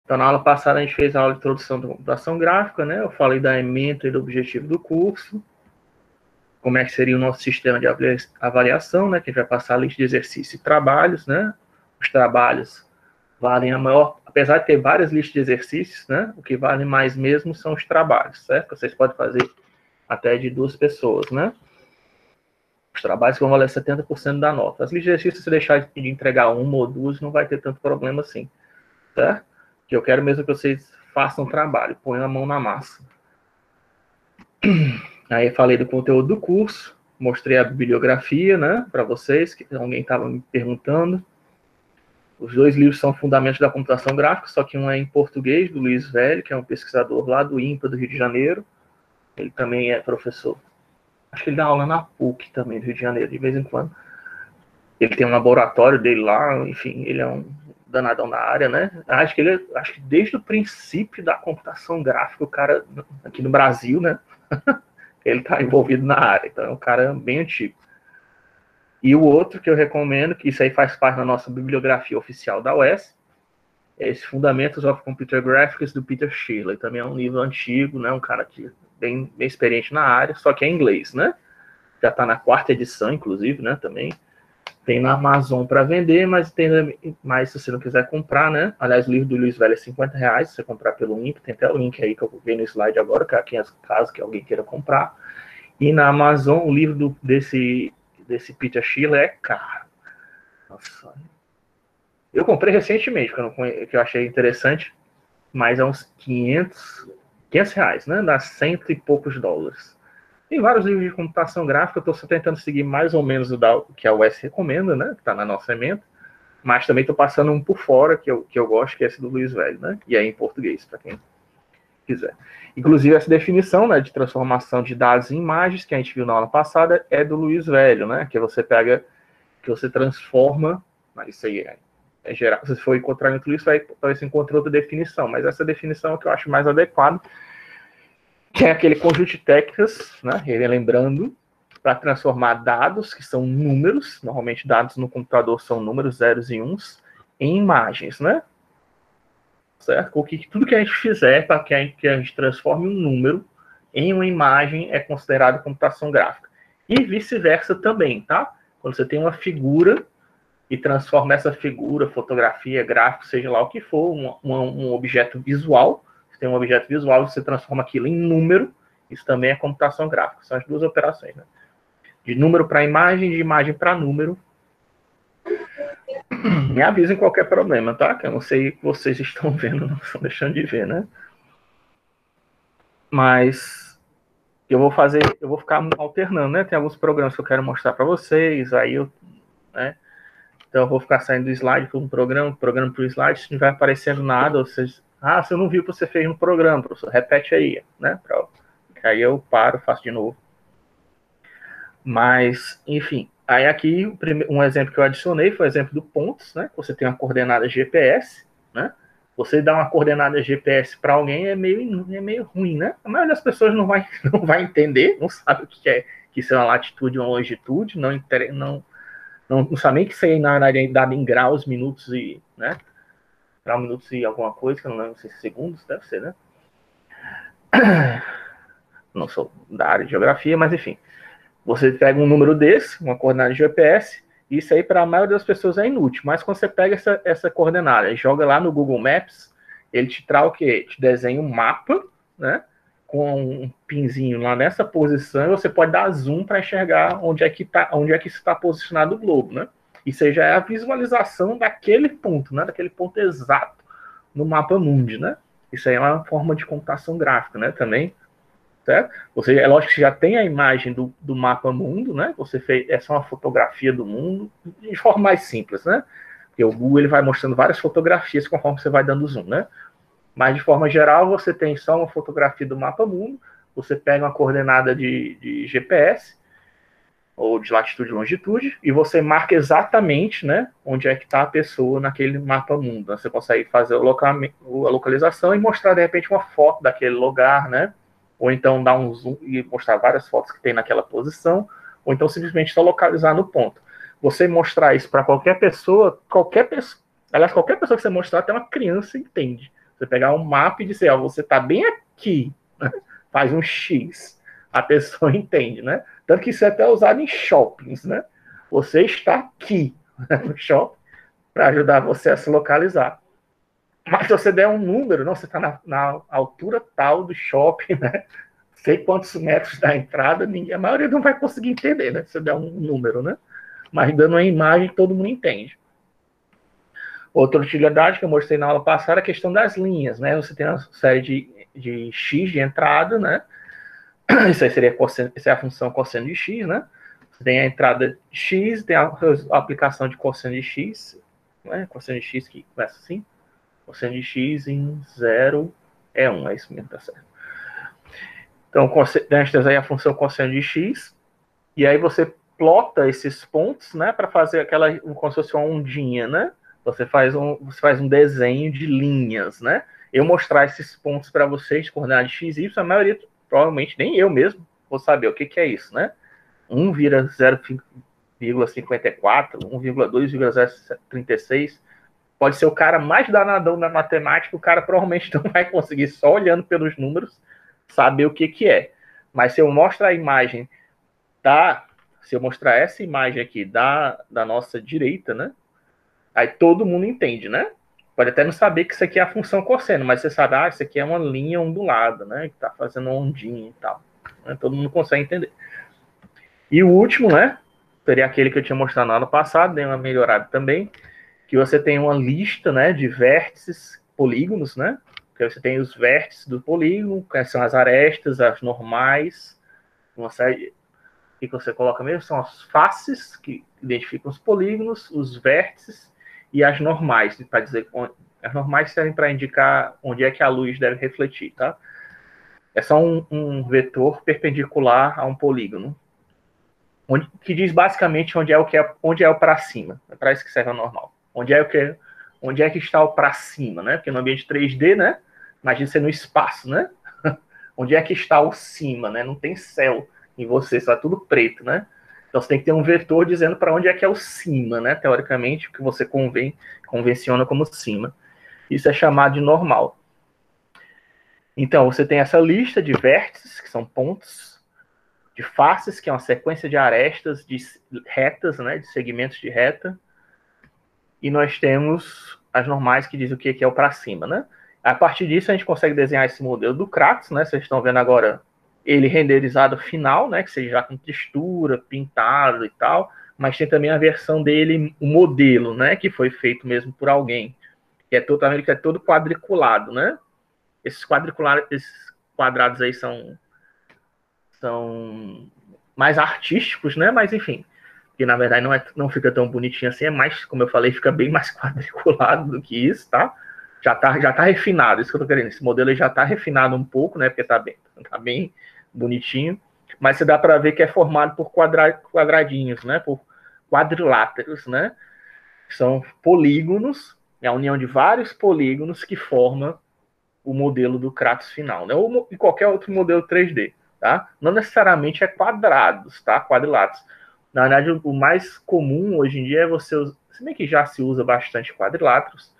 Então, na aula passada, a gente fez a aula de introdução da computação gráfica, né? Eu falei da ementa e do objetivo do curso, como é que seria o nosso sistema de avaliação, né? Que a gente vai passar a lista de exercícios e trabalhos, né? Os trabalhos valem a maior, apesar de ter várias listas de exercícios, né? O que vale mais mesmo são os trabalhos, certo? Vocês podem fazer até de 2 pessoas, né? Os trabalhos vão valer 70% da nota. As listas de exercícios, se deixar de entregar uma ou duas, não vai ter tanto problema assim, certo? Que eu quero mesmo que vocês façam trabalho, ponham a mão na massa. Aí falei do conteúdo do curso, mostrei a bibliografia, né, para vocês, que alguém estava me perguntando. Os 2 livros são Fundamentos da Computação Gráfica, só que um é em português, do Luiz Velho, que é um pesquisador lá do INPA, do Rio de Janeiro. Ele também é professor. Acho que ele dá aula na PUC também, do Rio de Janeiro, de vez em quando. Ele tem um laboratório dele lá, enfim, ele é um danadão na área, né? Acho que desde o princípio da computação gráfica, o cara, aqui no Brasil, né? Ele está envolvido na área, então é um cara bem antigo. E o outro que eu recomendo, que isso aí faz parte da nossa bibliografia oficial da UES, é esse Fundamentos of Computer Graphics, do Peter Shirley. Também é um livro antigo, né? Um cara que bem experiente na área, só que é em inglês, né? Já está na 4ª edição, inclusive, né? Também tem na Amazon para vender, mas se você não quiser comprar, né? Aliás, o livro do Luiz Velho é R$50, se você comprar pelo link, tem até o link aí que eu vi no slide agora, que é caso que alguém queira comprar. E na Amazon, o livro desse Peter Shirley é caro. Nossa. Eu comprei recentemente, que eu achei interessante, mas é uns 500 reais, né? Dá 100 e poucos dólares. Tem vários livros de computação gráfica, eu estou tentando seguir mais ou menos o que a UES recomenda, né? Que está na nossa ementa, mas também estou passando um por fora, que eu gosto, que é esse do Luiz Velho, né? E é em português, para quem quiser. Inclusive, essa definição, né, de transformação de dados em imagens, que a gente viu na aula passada, é do Luiz Velho, né? Que você transforma, mas isso aí é geral. Se for encontrar no Luiz, talvez você encontre outra definição, mas essa definição é a que eu acho mais adequada, que é aquele conjunto de técnicas, né, lembrando, para transformar dados, que são números, normalmente dados no computador são números, zeros e uns, em imagens, né? Certo? Tudo que a gente fizer para que a gente transforme um número em uma imagem é considerado computação gráfica. E vice-versa também, tá? Quando você tem uma figura e transforma essa figura, fotografia, gráfico, seja lá o que for, um objeto visual, você tem um objeto visual e você transforma aquilo em número, isso também é computação gráfica. São as 2 operações, né? De número para imagem, de imagem para número. Me avisem qualquer problema, tá? Que eu não sei o que vocês estão vendo, não estão deixando de ver, né? Mas eu vou ficar alternando, né? Tem alguns programas que eu quero mostrar para vocês, né? Então eu vou ficar saindo do slide para um programa para o slide, se não vai aparecendo nada, vocês, você não viu o que você fez no programa, professor, repete aí, né? Aí eu paro, faço de novo. Mas, enfim, aí aqui um exemplo que eu adicionei foi o exemplo do pontos, né? Você tem uma coordenada GPS, né? Você dá uma coordenada GPS para alguém é meio ruim, né? A maioria das pessoas não vai entender, não sabe o que é, que isso é uma latitude ou uma longitude, não sabe nem que isso é dado em graus, minutos e, né? Grau, minutos e alguma coisa, que eu não lembro se segundos, deve ser, né? Não sou da área de geografia, mas enfim. Você pega um número desse, uma coordenada de GPS, isso aí para a maioria das pessoas é inútil, mas quando você pega essa coordenada e joga lá no Google Maps, ele te traz o quê? Te desenha um mapa, né? Com um pinzinho lá nessa posição, e você pode dar zoom para enxergar onde é que está posicionado o globo, né? Isso aí já é a visualização daquele ponto, né? Daquele ponto exato no mapa mundi, né? Isso aí é uma forma de computação gráfica, né? Também. Certo? É lógico que já tem a imagem do mapa mundo, né? Você fez essa é uma fotografia do mundo de forma mais simples, né? Porque o Google ele vai mostrando várias fotografias conforme você vai dando zoom, né? Mas de forma geral você tem só uma fotografia do mapa mundo, você pega uma coordenada de GPS ou de latitude e longitude e você marca exatamente, né? Onde é que está a pessoa naquele mapa mundo. Você consegue fazer a localização e mostrar de repente uma foto daquele lugar, né? Ou então dar um zoom e mostrar várias fotos que tem naquela posição, ou então simplesmente só localizar no ponto. Você mostrar isso para qualquer pessoa, aliás, qualquer pessoa que você mostrar, até uma criança entende, Você pegar um mapa e dizer, ó, você está bem aqui, né? Faz um X, a pessoa entende, né? Tanto que isso é até usado em shoppings, né? Você está aqui, né, no shopping para ajudar você a se localizar. Mas se você der um número, não, você está na altura tal do shopping, né? Sei quantos metros da entrada, a maioria não vai conseguir entender, né? Se você der um número, né? Mas dando uma imagem, todo mundo entende. Outra utilidade que eu mostrei na aula passada é a questão das linhas, né? Você tem uma série de x de entrada, né? Isso aí seria essa é a função cosseno de x, né? Você tem a entrada de x, tem a aplicação de cosseno de x, né? Cosseno de x que começa assim. Cosseno de x em 0 é 1, é isso mesmo, tá certo. Então, esta aí é a função cosseno de x, e aí você plota esses pontos, né, para fazer aquela, como se fosse uma ondinha, né? Você faz um desenho de linhas, né? Eu mostrar esses pontos para vocês, coordenadas de x e y, a maioria, provavelmente, nem eu mesmo vou saber o que é isso, né? 1 vira 0,54, 1,2,036. Pode ser o cara mais danadão na matemática, o cara provavelmente não vai conseguir, só olhando pelos números, saber o que é. Mas se eu mostrar a imagem se eu mostrar essa imagem aqui da nossa direita, né? Aí todo mundo entende, né? Pode até não saber que isso aqui é a função cosseno, mas você sabe, isso aqui é uma linha ondulada, né? Que tá fazendo uma ondinha e tal. Né? Todo mundo consegue entender. E o último, né? Seria aquele que eu tinha mostrado na aula passada, deu uma melhorada também, que você tem uma lista, né, de vértices, polígonos, né? Que você tem os vértices do polígono, que são as arestas, as normais, uma série que você coloca mesmo, são as faces, que identificam os polígonos, os vértices e as normais, para dizer, as normais servem para indicar onde é que a luz deve refletir, tá? É só um vetor perpendicular a um polígono, que diz basicamente onde é o para cima. É para isso que serve a normal. Onde é que está o para cima, né? Porque no ambiente 3D, né? Imagina você no espaço, né? Onde é que está o cima, né? Não tem céu em você, só é tudo preto, né? Então você tem que ter um vetor dizendo para onde é que é o cima, né? Teoricamente, o que você convenciona como cima. Isso é chamado de normal. Então, você tem essa lista de vértices, que são pontos, de faces, que é uma sequência de arestas, de retas, né? De segmentos de reta. E nós temos as normais, que dizem o que é o para cima, né? A partir disso, a gente consegue desenhar esse modelo do Kratos, né? Vocês estão vendo agora ele renderizado final, né? Que seja já com textura, pintado e tal. Mas tem também a versão dele, o modelo, né? Que foi feito mesmo por alguém. Que é todo quadriculado, né? Esses quadrados aí são mais artísticos, né? Mas enfim, que na verdade não fica tão bonitinho assim, é mais, como eu falei, fica bem mais quadriculado do que isso, tá? Já tá refinado, isso que eu tô querendo. Esse modelo já tá refinado um pouco, né? Porque tá bem bonitinho, mas você dá para ver que é formado por quadradinhos, né? Por quadriláteros, né? São polígonos, é a união de vários polígonos que forma o modelo do Kratos final, né? Ou em qualquer outro modelo 3D, tá? Não necessariamente é quadrados, tá? Quadriláteros. Na verdade, o mais comum hoje em dia é você usar, se bem que já se usa bastante quadriláteros,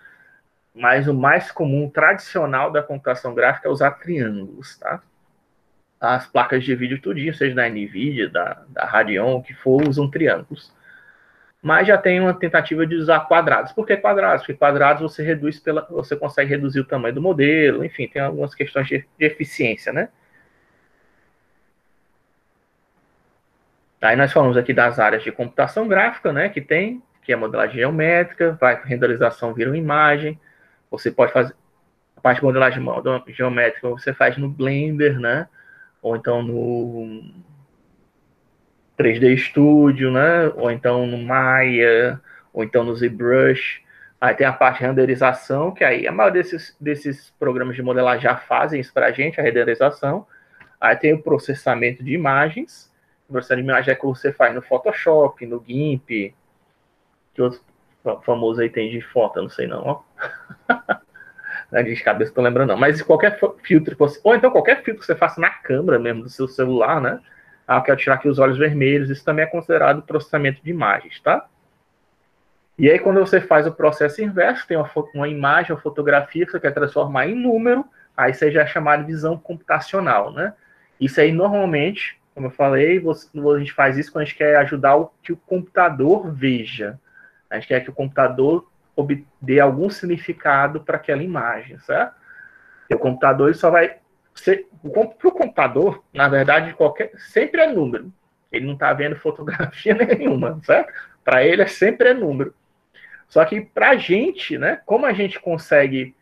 mas o mais comum, tradicional da computação gráfica é usar triângulos, tá? As placas de vídeo tudinho, seja da NVIDIA, da Radeon, o que for, usam triângulos. Mas já tem uma tentativa de usar quadrados. Por que quadrados? Porque quadrados você consegue reduzir o tamanho do modelo, enfim, tem algumas questões de eficiência, né? Aí nós falamos aqui das áreas de computação gráfica, né, que é a modelagem geométrica, renderização vira uma imagem, você pode fazer a parte de modelagem geométrica, você faz no Blender, né, ou então no 3D Studio, né, ou então no Maya, ou então no ZBrush. Aí tem a parte de renderização, que aí a maioria desses programas de modelagem já fazem isso para a gente, a renderização. Aí tem o processamento de imagens. O processamento de imagem é que você faz no Photoshop, no GIMP, que outro famoso aí tem de foto, eu não sei não, ó. De cabeça não tô lembrando não. Mas qualquer filtro que você... Ou então qualquer filtro que você faça na câmera mesmo do seu celular, né? Ah, eu quero tirar aqui os olhos vermelhos. Isso também é considerado processamento de imagens, tá? E aí, quando você faz o processo inverso, tem uma imagem, uma fotografia que você quer transformar em número, aí você já é chamado de visão computacional, né? Isso aí, normalmente, como eu falei, a gente faz isso quando a gente quer ajudar que o computador veja. A gente quer que o computador dê algum significado para aquela imagem, certo? E o computador ele só vai ser... Para o computador, na verdade, sempre é número. Ele não está vendo fotografia nenhuma, certo? Para ele sempre é número. Só que para a gente, né, como a gente consegue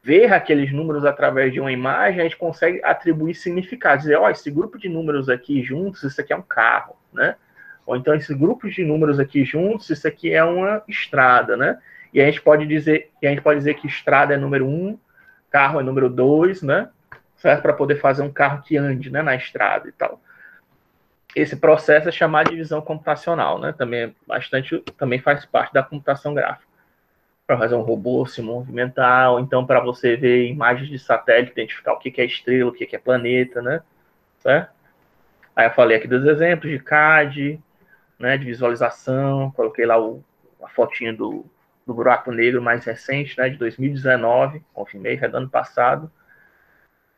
ver aqueles números através de uma imagem, a gente consegue atribuir significado. Dizer, ó, esse grupo de números aqui juntos, isso aqui é um carro, né? Ou então, esse grupo de números aqui juntos, isso aqui é uma estrada, né? E a gente pode dizer que estrada é número 1, carro é número 2, né? Certo? Para poder fazer um carro que ande, né, na estrada e tal. Esse processo é chamado de visão computacional, né? Também faz parte da computação gráfica. Para fazer um robô se movimentar, ou então para você ver imagens de satélite, identificar o que é estrela, o que é planeta, né? Certo? Aí eu falei aqui dos exemplos de CAD, né, de visualização, coloquei lá a fotinha do buraco negro mais recente, né, de 2019, confirmei, é do ano passado.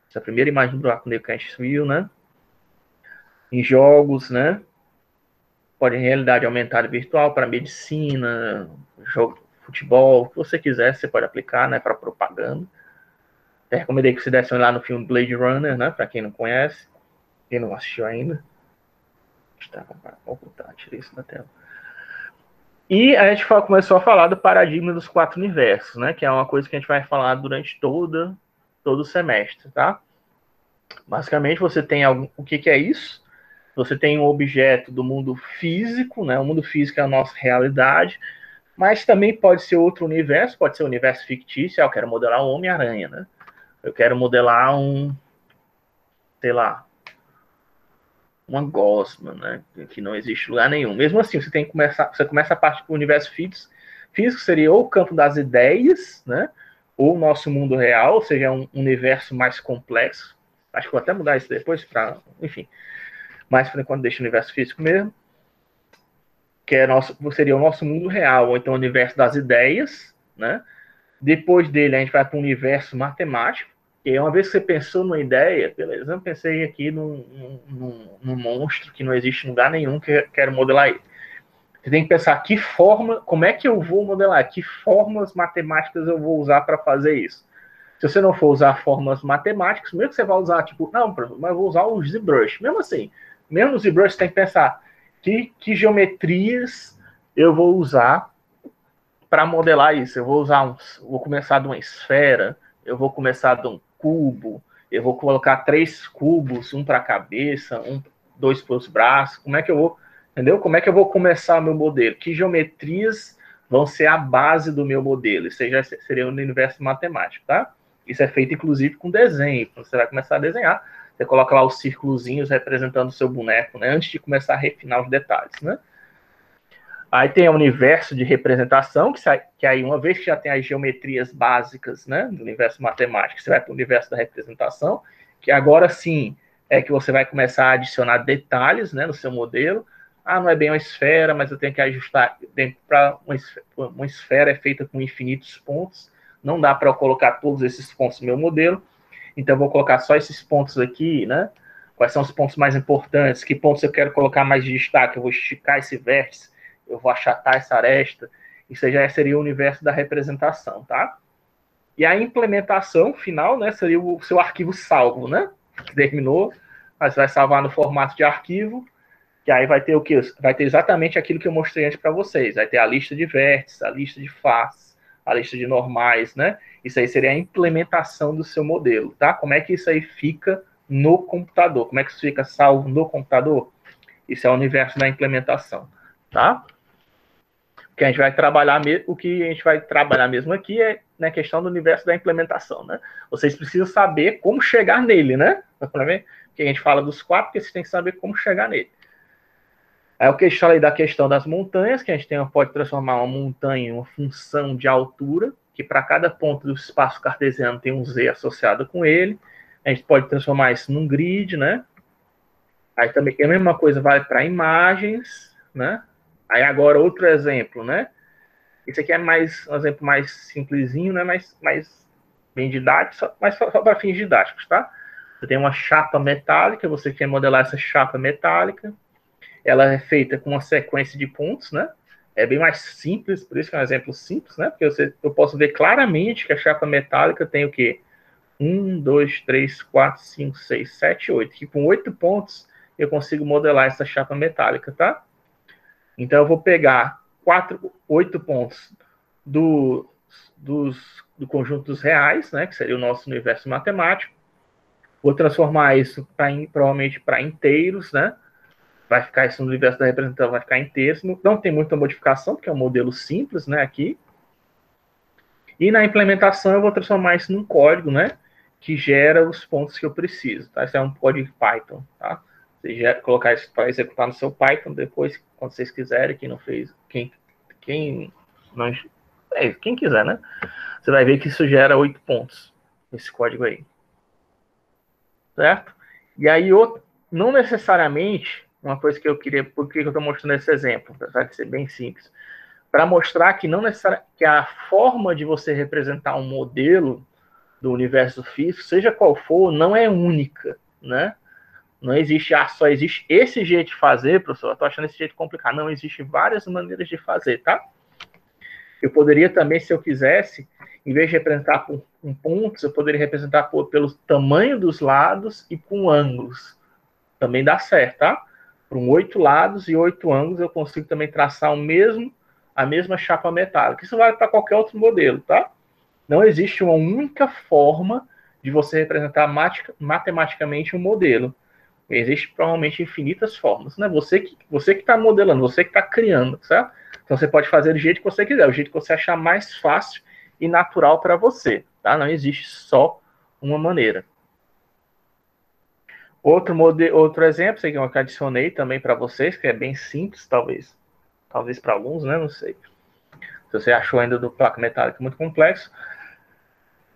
Essa é a primeira imagem do buraco negro que a gente viu, né? Em jogos, né? Pode realidade aumentada virtual para medicina, jogo, futebol, o que você quiser, você pode aplicar, né, para propaganda. Eu recomendei que você desse lá no filme Blade Runner, né, para quem não conhece, quem não assistiu ainda. Tirei isso da tela. E a gente começou a falar do paradigma dos 4 universos, né, que é uma coisa que a gente vai falar durante todo o semestre, tá? Basicamente, você tem o que é isso? Você tem um objeto do mundo físico, né? O mundo físico é a nossa realidade, mas também pode ser outro universo, pode ser um universo fictício. Eu quero modelar um Homem-Aranha, né? Eu quero modelar sei lá, uma gosma, né? Que não existe lugar nenhum. Mesmo assim, você começa a partir do universo físico, seria ou o campo das ideias, né? Ou o nosso mundo real, ou seja, um universo mais complexo. Acho que vou até mudar isso depois para, enfim. Mas por enquanto deixa o universo físico mesmo, que seria o nosso mundo real, ou então o universo das ideias, né? Depois dele a gente vai para o universo matemático, e uma vez que você pensou numa ideia, beleza, eu pensei aqui num monstro que não existe em lugar nenhum, que eu quero modelar ele. Você tem que pensar como é que eu vou modelar, que formas matemáticas eu vou usar para fazer isso. Se você não for usar fórmulas matemáticas, mesmo que você vai usar, tipo, não, mas eu vou usar o ZBrush. Mesmo assim, mesmo no ZBrush, você tem que pensar que geometrias eu vou usar para modelar isso. Vou começar de uma esfera, eu vou começar de um cubo, eu vou colocar 3 cubos, um para a cabeça, 2 para os braços. Como é que eu vou, entendeu? Como é que eu vou começar o meu modelo? Que geometrias vão ser a base do meu modelo? Isso já seria no universo matemático, tá? Isso é feito, inclusive, com desenho. Quando você vai começar a desenhar, você coloca lá os círculozinhos representando o seu boneco, né? Antes de começar a refinar os detalhes, né? Aí tem o universo de representação, que aí, uma vez que já tem as geometrias básicas, né, do universo matemático, você vai para o universo da representação, que agora sim é que você vai começar a adicionar detalhes, né, no seu modelo. Ah, não é bem uma esfera, mas eu tenho que ajustar. Para uma esfera é feita com infinitos pontos, não dá para eu colocar todos esses pontos no meu modelo, então eu vou colocar só esses pontos aqui, né? Quais são os pontos mais importantes? Que pontos eu quero colocar mais de destaque? Eu vou esticar esse vértice, eu vou achatar essa aresta. Isso já seria o universo da representação, tá? E a implementação final, né, seria o seu arquivo salvo, né? Terminou, mas vai salvar no formato de arquivo, que aí vai ter o quê? Vai ter exatamente aquilo que eu mostrei antes para vocês. Vai ter a lista de vértices, a lista de faces, a lista de normais, né? Isso aí seria a implementação do seu modelo, tá? Como é que isso aí fica no computador? Como é que isso fica salvo no computador? Isso é o universo da implementação, tá? Que a gente vai trabalhar, o que a gente vai trabalhar mesmo aqui é na questão do universo da implementação, né? Vocês precisam saber como chegar nele, né? Porque a gente fala dos 4, porque vocês têm que saber como chegar nele. Aí eu falei da questão das montanhas, que a gente pode transformar uma montanha em uma função de altura, que para cada ponto do espaço cartesiano tem um z associado com ele. A gente pode transformar isso num grid, né? Aí também a mesma coisa vale para imagens, né? Aí agora outro exemplo, né? Esse aqui é mais um exemplo mais simplesinho, né? Mais bem didático, mas só para fins didáticos, tá? Você tem uma chapa metálica, você quer modelar essa chapa metálica. Ela é feita com uma sequência de pontos, né? É bem mais simples, por isso que é um exemplo simples, né? Porque eu posso ver claramente que a chapa metálica tem o quê? 1, 2, 3, 4, 5, 6, 7, 8. Que com 8 pontos eu consigo modelar essa chapa metálica, tá? Então eu vou pegar 8 pontos do, do conjunto dos reais, né? Que seria o nosso universo matemático. Vou transformar isso provavelmente para inteiros, né? Vai ficar isso no universo da representação, vai ficar inteiro. Não tem muita modificação, porque é um modelo simples, né? Aqui. E na implementação eu vou transformar isso num código, né? Que gera os pontos que eu preciso, tá? Isso é um código Python, tá? Você colocar isso para executar no seu Python depois, quando vocês quiserem, quem não fez, quem não, quem quiser, né? Você vai ver que isso gera 8 pontos, esse código aí, certo? E aí, não necessariamente, uma coisa que eu queria, por que eu estou mostrando esse exemplo, apesar de ser bem simples, para mostrar que não necessariamente que a forma de você representar um modelo do universo físico, seja qual for, não é única, né? Não existe, só existe esse jeito de fazer, professor. Eu tô achando esse jeito complicado. Não, existe várias maneiras de fazer, tá? Eu poderia também, se eu quisesse, em vez de representar por pontos, eu poderia representar pelo tamanho dos lados e com ângulos. Também dá certo, tá? Por 8 lados e 8 ângulos, eu consigo também traçar a mesma chapa metálica. Isso vale para qualquer outro modelo, tá? Não existe uma única forma de você representar matematicamente um modelo. Existem provavelmente infinitas formas, né? Você que está modelando, você que está criando, certo? Então você pode fazer do jeito que você quiser, o jeito que você achar mais fácil e natural para você, tá? Não existe só uma maneira. Outro exemplo, que eu adicionei também para vocês, que é bem simples, talvez para alguns, né? Não sei. Se você achou ainda do placa metálica muito complexo,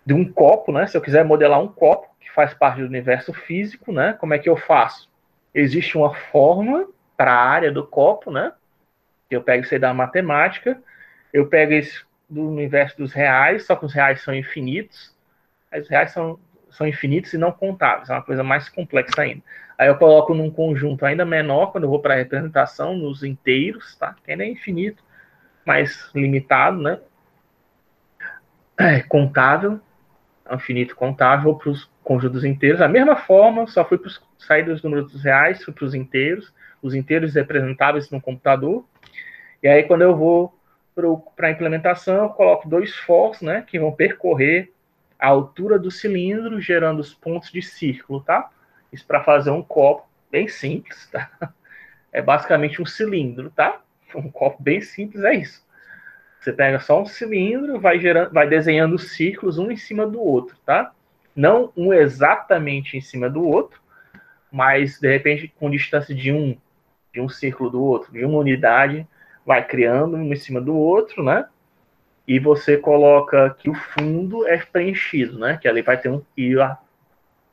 de um copo, né? Se eu quiser modelar um copo que faz parte do universo físico, né? Como é que eu faço? Existe uma fórmula para a área do copo, né? Eu pego isso aí da matemática, eu pego isso do universo dos reais, só que os reais são infinitos. Aí os reais são infinitos e não contáveis, é uma coisa mais complexa ainda. Aí eu coloco num conjunto ainda menor, quando eu vou para a representação, nos inteiros, tá? Que ainda é infinito, mas limitado, né? É contável, é um infinito contável para os conjuntos inteiros. Da mesma forma, só fui sair dos números dos reais, fui para os inteiros representáveis no computador. E aí, quando eu vou para a implementação, eu coloco 2 fors, né, que vão percorrer a altura do cilindro, gerando os pontos de círculo, tá? Isso para fazer um copo bem simples, tá? É basicamente um cilindro, tá? Um copo bem simples é isso. Você pega só um cilindro, vai desenhando círculos um em cima do outro, tá? Não um exatamente em cima do outro, mas de repente com distância de um círculo do outro, de uma unidade, vai criando um em cima do outro, né? E você coloca que o fundo é preenchido, né? Que ali vai ter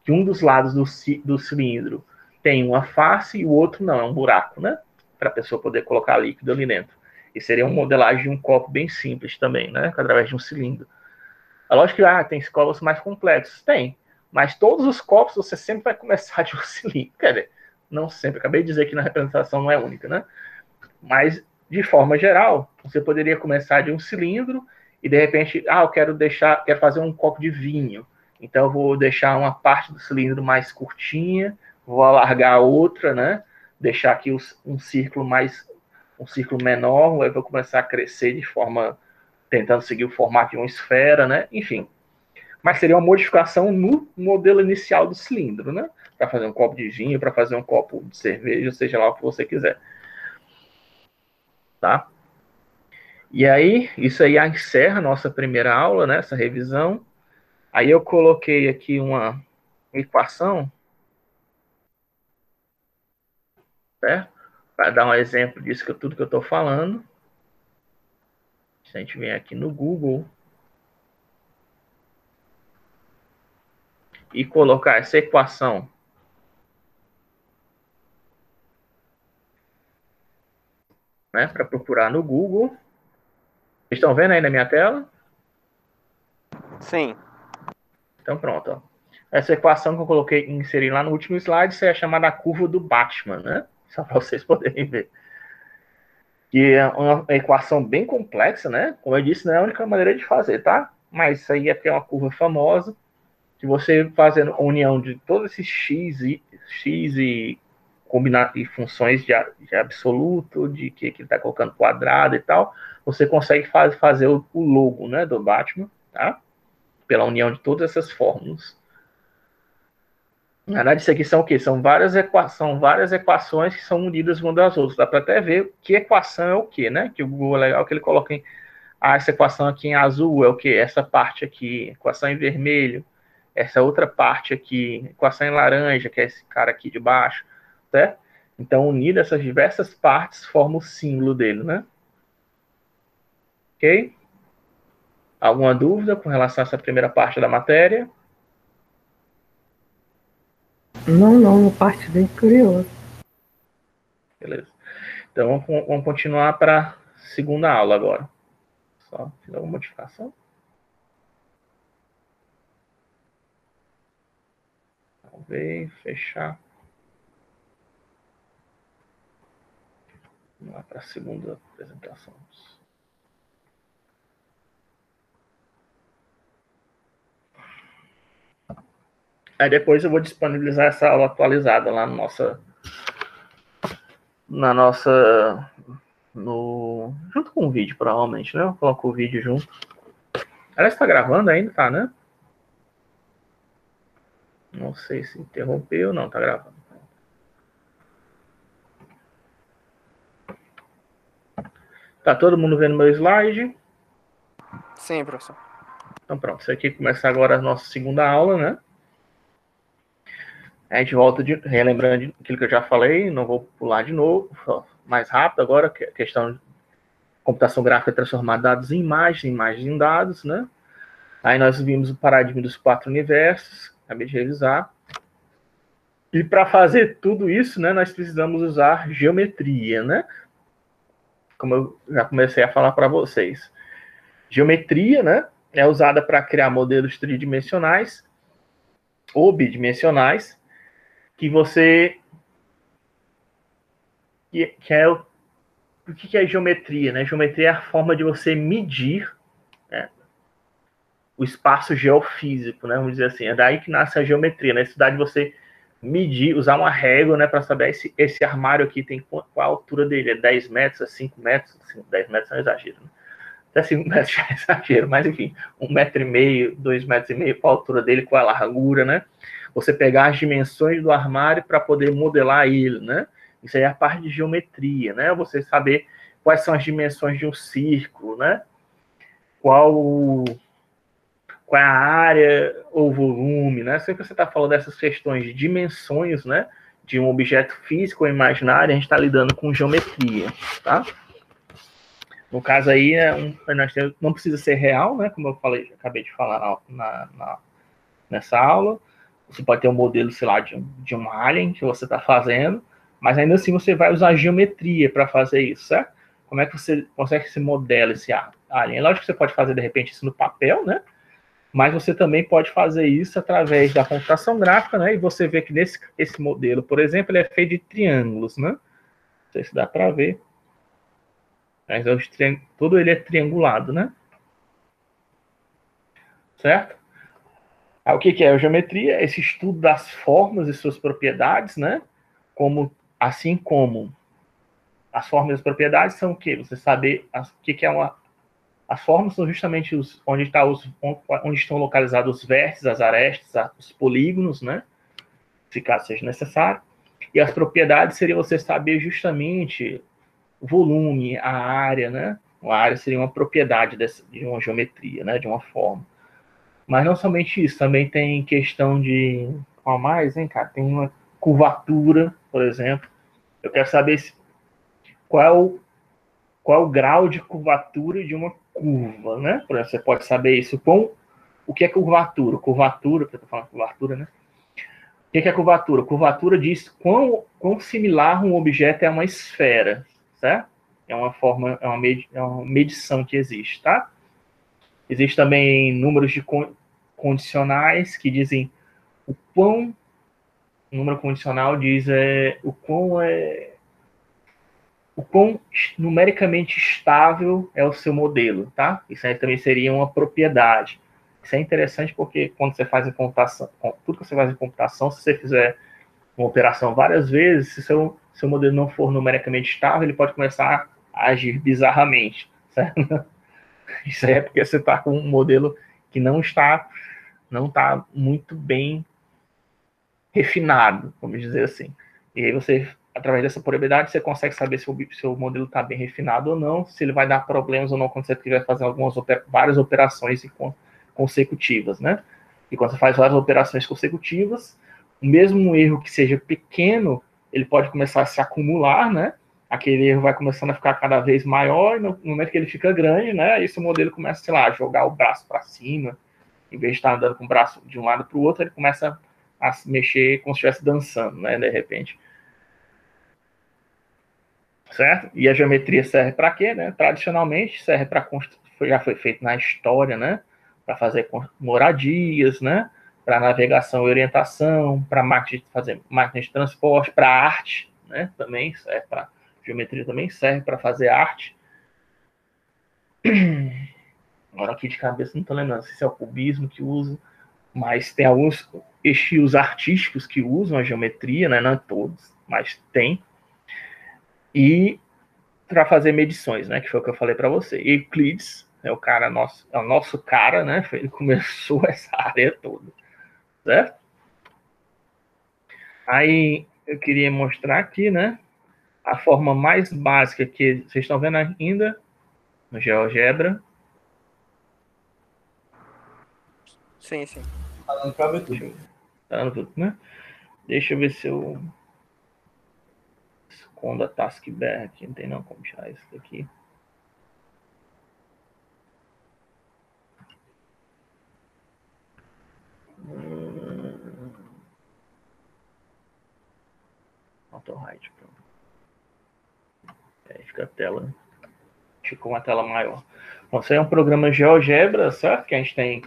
que um dos lados do cilindro tem uma face e o outro não, é um buraco, né? Para a pessoa poder colocar líquido ali dentro. E seria uma modelagem de um copo bem simples também, né? Através de um cilindro. É lógico que tem copos mais complexos. Tem. Mas todos os copos você sempre vai começar de um cilindro. Quer dizer, não sempre. Acabei de dizer que na representação não é única, né? Mas, de forma geral, você poderia começar de um cilindro e, de repente, eu quero fazer um copo de vinho. Então, eu vou deixar uma parte do cilindro mais curtinha, vou alargar a outra, né? Deixar aqui um círculo menor, aí vou começar a crescer de forma tentando seguir o formato de uma esfera, né? Enfim. Mas seria uma modificação no modelo inicial do cilindro, né? Para fazer um copo de vinho, para fazer um copo de cerveja, seja lá o que você quiser. Tá? E aí, isso aí encerra a nossa primeira aula, né? Essa revisão. Aí eu coloquei aqui uma equação, certo? Para dar um exemplo disso tudo que eu estou falando. Se a gente vem aqui no Google e colocar essa equação, né, para procurar no Google, Vocês estão vendo aí na minha tela? Sim. Então pronto, ó. Essa equação que eu coloquei, inseri lá no último slide, isso é chamada curva do Batman, né? Só para vocês poderem ver. Que é uma equação bem complexa, né? Como eu disse, não é a única maneira de fazer, tá? Mas isso aí é porque é uma curva famosa, que você fazendo a união de todos esses x e combinar e funções de absoluto, de que ele está colocando quadrado e tal, você consegue fazer o logo, né, do Batman, tá? Pela união de todas essas fórmulas. Na verdade, isso aqui são o quê? São várias equações que são unidas uma das outras. Dá para até ver que equação é o quê, né? Que o Google é legal que ele coloca em essa equação aqui em azul é o quê? Essa parte aqui, equação em vermelho, essa outra parte aqui, equação em laranja, que é esse cara aqui de baixo, certo? Então, unidas essas diversas partes, forma o símbolo dele, né? Ok? Alguma dúvida com relação a essa primeira parte da matéria? Não, uma parte bem curiosa. Beleza. Então, vamos continuar para a segunda aula agora. Só fiz alguma modificação? Vamos ver, fechar. Vamos lá para a segunda apresentação. Aí depois eu vou disponibilizar essa aula atualizada lá junto com o vídeo, provavelmente, né? Eu coloco o vídeo junto. Ela está gravando ainda, tá, né? Não sei se interrompeu, não, tá gravando. Tá todo mundo vendo meu slide? Sim, professor. Então pronto, isso aqui começa agora a nossa segunda aula, né? A gente volta relembrando aquilo que eu já falei, não vou pular de novo, mais rápido agora, que é a questão de computação gráfica transformar dados em imagens em dados, né? Aí nós vimos o paradigma dos 4 universos, acabei de revisar. E para fazer tudo isso, né, nós precisamos usar geometria, né? Como eu já comecei a falar para vocês. Geometria, né, é usada para criar modelos tridimensionais ou bidimensionais, que você... que é o que é geometria, né? Geometria é a forma de você medir, né, o espaço geofísico, né? Vamos dizer assim. É daí que nasce a geometria, né? Isso dá de você medir, usar uma régua, né, para saber se esse armário aqui tem qual a altura dele, é 10 metros, é 5 metros, 10 metros é um exagero, né? Até 5 metros já é exagero, mas enfim, 1,5 metro, 2,5 metros, qual a altura dele, qual a largura, né? Você pegar as dimensões do armário para poder modelar ele, né? Isso aí é a parte de geometria, né? Você saber quais são as dimensões de um círculo, né? Qual é a área ou volume, né? Sempre que você está falando dessas questões de dimensões, né? De um objeto físico ou imaginário, a gente está lidando com geometria, tá? No caso aí, não precisa ser real, né? Como eu falei, acabei de falar nessa aula. Você pode ter um modelo, sei lá, de um alien que você está fazendo, mas ainda assim você vai usar geometria para fazer isso, certo? Como é que você consegue se modela esse alien? É lógico que você pode fazer, de repente, isso no papel, né? Mas você também pode fazer isso através da computação gráfica, né? E você vê que esse modelo, por exemplo, ele é feito de triângulos, né? Não sei se dá para ver. Mas todo ele é triangulado, né? Certo? Aí, o que é a geometria? Esse estudo das formas e suas propriedades, né? Assim como as formas e as propriedades são o quê? Você saber o que é uma... As formas são justamente onde estão localizados os vértices, as arestas, os polígonos, né? Se caso seja necessário. E as propriedades seria você saber justamente o volume, a área, né? A área seria uma propriedade de uma geometria, né? De uma forma. Mas não somente isso, também tem questão de... Qual mais, hein, cara? Tem uma curvatura, por exemplo. Eu quero saber qual é o grau de curvatura de uma curva, né? Por exemplo, você pode saber isso com... O que é curvatura? Curvatura, porque eu estou falando curvatura, né? O que é curvatura? Curvatura diz quão similar um objeto é a uma esfera, certo? é uma forma, é uma medição que existe, tá? Existe também números de condicionais que dizem o quão, o número condicional diz o quão numericamente estável é o seu modelo, tá? Isso aí também seria uma propriedade. Isso é interessante porque quando você faz a computação, tudo que você faz em computação, se você fizer uma operação várias vezes, se seu modelo não for numericamente estável, ele pode começar a agir bizarramente, certo? Isso aí é porque você está com um modelo que não está muito bem refinado, vamos dizer assim. E aí você, através dessa probabilidade, você consegue saber se o seu modelo está bem refinado ou não, se ele vai dar problemas ou não quando você estiver fazendo várias operações consecutivas, né? E quando você faz várias operações consecutivas, o mesmo erro que seja pequeno, ele pode começar a se acumular, né? Aquele erro vai começando a ficar cada vez maior, e no momento que ele fica grande, né? Aí seu modelo começa, sei lá, a jogar o braço para cima, em vez de estar andando com o braço de um lado para o outro, ele começa a se mexer como se estivesse dançando, né? De repente. Certo? E a geometria serve para quê, né? Tradicionalmente serve para já foi feito na história, né? Para fazer moradias, né? Para navegação e orientação, para máquinas de transporte, para arte, né? Também serve para geometria, também serve para fazer arte. Agora aqui de cabeça não estou lembrando se é o cubismo que usa, mas tem alguns estilos artísticos que usam a geometria, né? Não todos, mas tem. E para fazer medições, né? Que foi o que eu falei para você. Euclides é o nosso cara, né? Ele começou essa área toda, certo? Aí eu queria mostrar aqui, né? A forma mais básica que vocês estão vendo ainda no GeoGebra. Sim, sim. Tá dando pra ver tudo. Tá dando tudo, né? Deixa eu ver se eu escondo a taskbar aqui. Não tem não como tirar isso daqui. Auto-hide, pronto. Aí fica a tela. Ficou uma tela maior. Bom, isso aí é um programa GeoGebra, certo? Que a gente tem,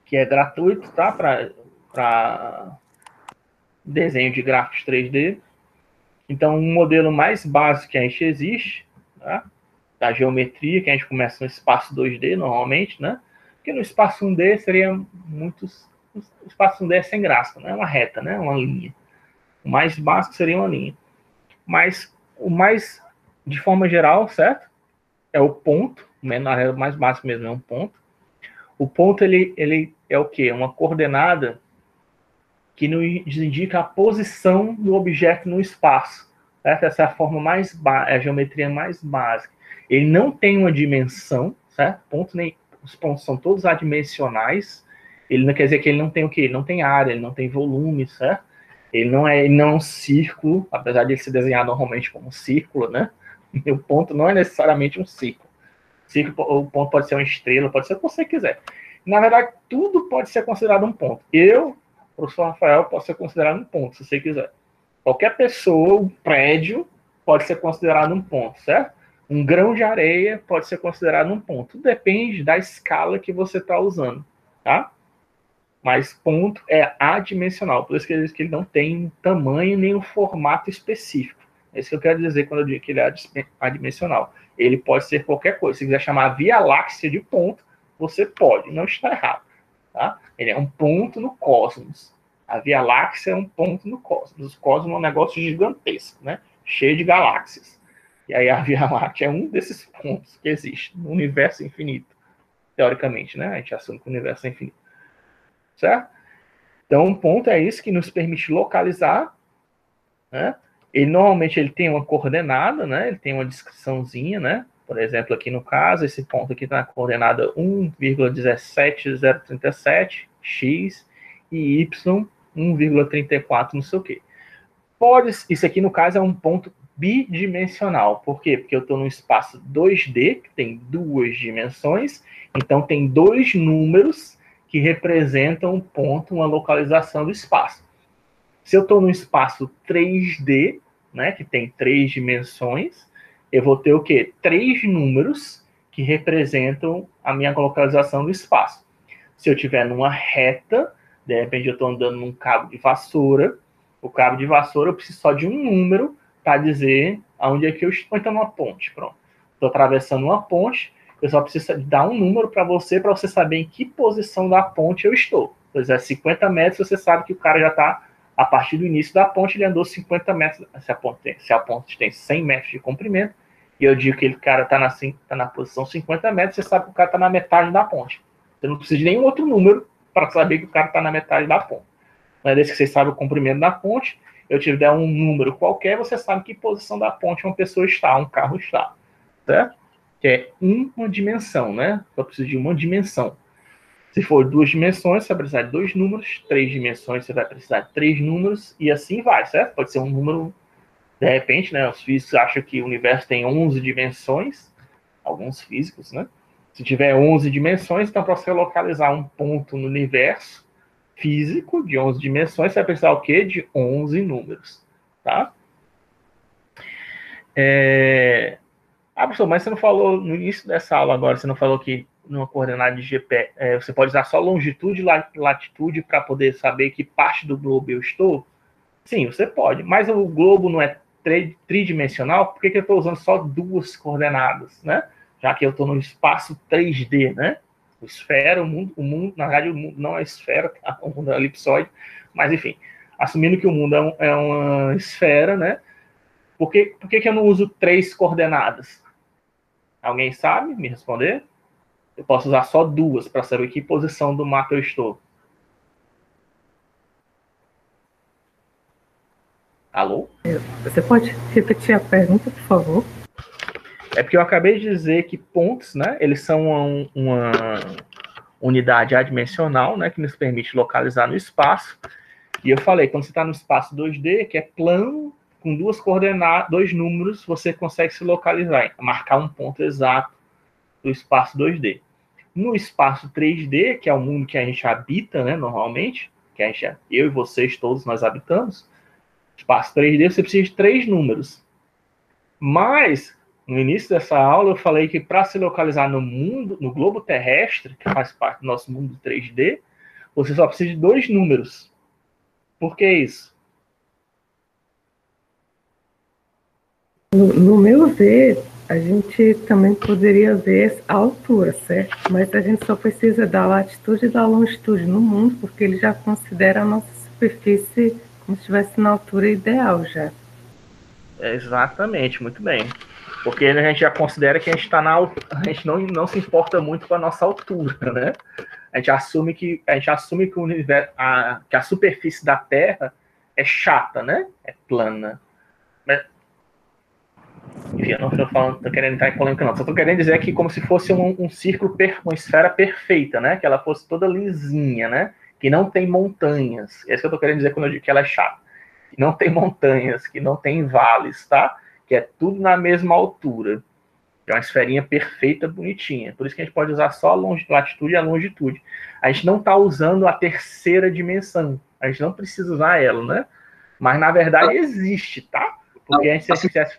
que é gratuito, tá? Para desenho de gráficos 3D. Então, um modelo mais básico que a gente existe, tá? Da geometria, que a gente começa no espaço 2D, normalmente, né? Porque no espaço 1D seria muitos... O espaço 1D é sem graça, né? É uma reta, né? Uma linha. O mais básico seria uma linha. Mas o mais, de forma geral, certo? É o ponto. O mais básico mesmo é um ponto. O ponto, ele é o quê? Uma coordenada que nos indica a posição do objeto no espaço. Certo? Essa é a forma mais a geometria mais básica. Ele não tem uma dimensão, certo? Os pontos são todos adimensionais. Ele não quer dizer que ele não tem o quê? Ele não tem área, ele não tem volume, certo? Ele não é um círculo, apesar de ele ser desenhado normalmente como um círculo, né? O ponto não é necessariamente um círculo. O ponto pode ser uma estrela, pode ser o que você quiser. Na verdade, tudo pode ser considerado um ponto. Eu, professor Rafael, posso ser considerado um ponto, se você quiser. Qualquer pessoa, um prédio, pode ser considerado um ponto, certo? Um grão de areia pode ser considerado um ponto. Tudo depende da escala que você está usando, tá? Mas ponto é adimensional, por isso que ele diz que ele não tem tamanho nem um formato específico. É isso que eu quero dizer quando eu digo que ele é adimensional. Ele pode ser qualquer coisa. Se quiser chamar a Via Láctea de ponto, você pode, não está errado. Tá? Ele é um ponto no cosmos. A Via Láctea é um ponto no cosmos. O cosmos é um negócio gigantesco, né? Cheio de galáxias. E aí a Via Láctea é um desses pontos que existe no universo infinito. Teoricamente, né? A gente assume que o universo é infinito. Certo? Então, um ponto é isso que nos permite localizar, né? Normalmente ele tem uma coordenada, né? Ele tem uma descriçãozinha, né? Por exemplo, aqui no caso, esse ponto aqui está na coordenada 1,17037, x, e y 1,34, não sei o quê. Isso aqui, no caso, é um ponto bidimensional. Por quê? Porque eu estou num espaço 2D, que tem duas dimensões, então tem dois números que representam um ponto, uma localização do espaço. Se eu estou num espaço 3D, né, que tem três dimensões, eu vou ter o quê? 3 números que representam a minha localização no espaço. Se eu estiver numa reta, de repente eu estou andando num cabo de vassoura, o cabo de vassoura eu preciso só de um número para dizer aonde é que eu estou. Então, numa ponte, pronto. Estou atravessando uma ponte, eu só preciso dar um número para você saber em que posição da ponte eu estou. Se fizer 50 metros, você sabe que o cara já está, a partir do início da ponte, ele andou 50 metros. Se a ponte tem 100 metros de comprimento, e eu digo que aquele cara está na posição 50 metros, você sabe que o cara está na metade da ponte. Você não precisa de nenhum outro número para saber que o cara está na metade da ponte. Uma vez que você sabe o comprimento da ponte, eu te der um número qualquer, você sabe que posição da ponte uma pessoa está, um carro está. Certo? Que é uma dimensão, né? Eu preciso de uma dimensão. Se for 2 dimensões, você vai precisar de 2 números. 3 dimensões, você vai precisar de 3 números. E assim vai, certo? Pode ser um número, de repente, né? Os físicos acham que o universo tem 11 dimensões. Alguns físicos, né? Se tiver 11 dimensões, então para você localizar um ponto no universo físico de 11 dimensões, você vai precisar o quê? De 11 números, tá? Professor, mas você não falou no início dessa aula agora, você não falou que numa coordenada de GPS, você pode usar só longitude e latitude para poder saber que parte do globo eu estou? Sim, você pode, mas o globo não é tridimensional, por que eu estou usando só 2 coordenadas, né? Já que eu estou no espaço 3D, né? O esfera, o mundo, na verdade, o mundo não é esfera, tá? O mundo é elipsoide, mas enfim, assumindo que o mundo é uma esfera, né? Por que eu não uso 3 coordenadas? Alguém sabe me responder? Eu posso usar só 2 para saber que posição do mapa eu estou. Alô? Você pode repetir a pergunta, por favor? É porque eu acabei de dizer que pontos, né, eles são uma unidade adimensional, né, que nos permite localizar no espaço. E eu falei, quando você está no espaço 2D, que é plano, com 2 coordenadas, 2 números, você consegue se localizar, marcar um ponto exato do espaço 2D. No espaço 3D, que é o mundo que a gente habita, né, normalmente, que a gente, eu e vocês todos nós habitamos, espaço 3D, você precisa de 3 números. Mas, no início dessa aula, eu falei que para se localizar no mundo, no globo terrestre, que faz parte do nosso mundo 3D, você só precisa de 2 números. Por que isso? No meu ver, a gente também poderia ver a altura, certo? Mas a gente só precisa da latitude e da longitude no mundo, porque ele já considera a nossa superfície como se estivesse na altura ideal já. Exatamente, muito bem. Porque a gente já considera que a gente está na altura, a gente não se importa muito com a nossa altura, né? A gente assume que o universo, que a superfície da Terra é chata, né? É plana. Mas, enfim, eu não estou querendo entrar em polêmica, não. Só estou querendo dizer que como se fosse um círculo, uma esfera perfeita, né? Que ela fosse toda lisinha, né? Que não tem montanhas. É isso que eu estou querendo dizer quando eu digo que ela é chata. Que não tem montanhas, que não tem vales, tá? Que é tudo na mesma altura. É uma esferinha perfeita, bonitinha. Por isso que a gente pode usar só a latitude e a longitude. A gente não está usando a terceira dimensão. A gente não precisa usar ela, né? Mas, na verdade, existe, tá? Porque a gente se quisesse...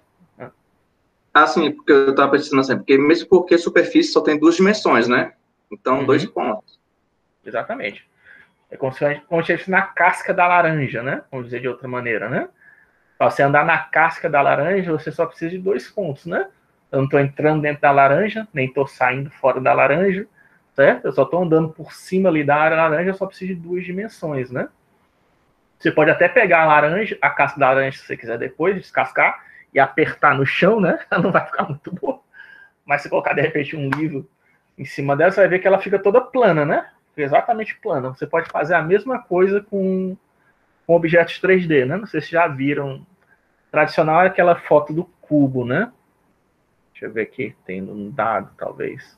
Assim, porque eu estava pensando assim, porque mesmo porque superfície só tem 2 dimensões, né? Então, 2 pontos. Exatamente. É como se a gente estivesse na casca da laranja, né? Vamos dizer de outra maneira, né? Para você andar na casca da laranja, você só precisa de 2 pontos, né? Eu não estou entrando dentro da laranja, nem estou saindo fora da laranja, certo? Eu só estou andando por cima ali da laranja, eu só preciso de 2 dimensões, né? Você pode até pegar a laranja, a casca da laranja, se você quiser depois, descascar e apertar no chão, né? Ela não vai ficar muito boa. Mas se colocar, de repente, um livro em cima dela, você vai ver que ela fica toda plana, né? Fica exatamente plana. Você pode fazer a mesma coisa com objetos 3D, né? Não sei se já viram. Tradicional é aquela foto do cubo, né? Deixa eu ver aqui, tem um dado, talvez.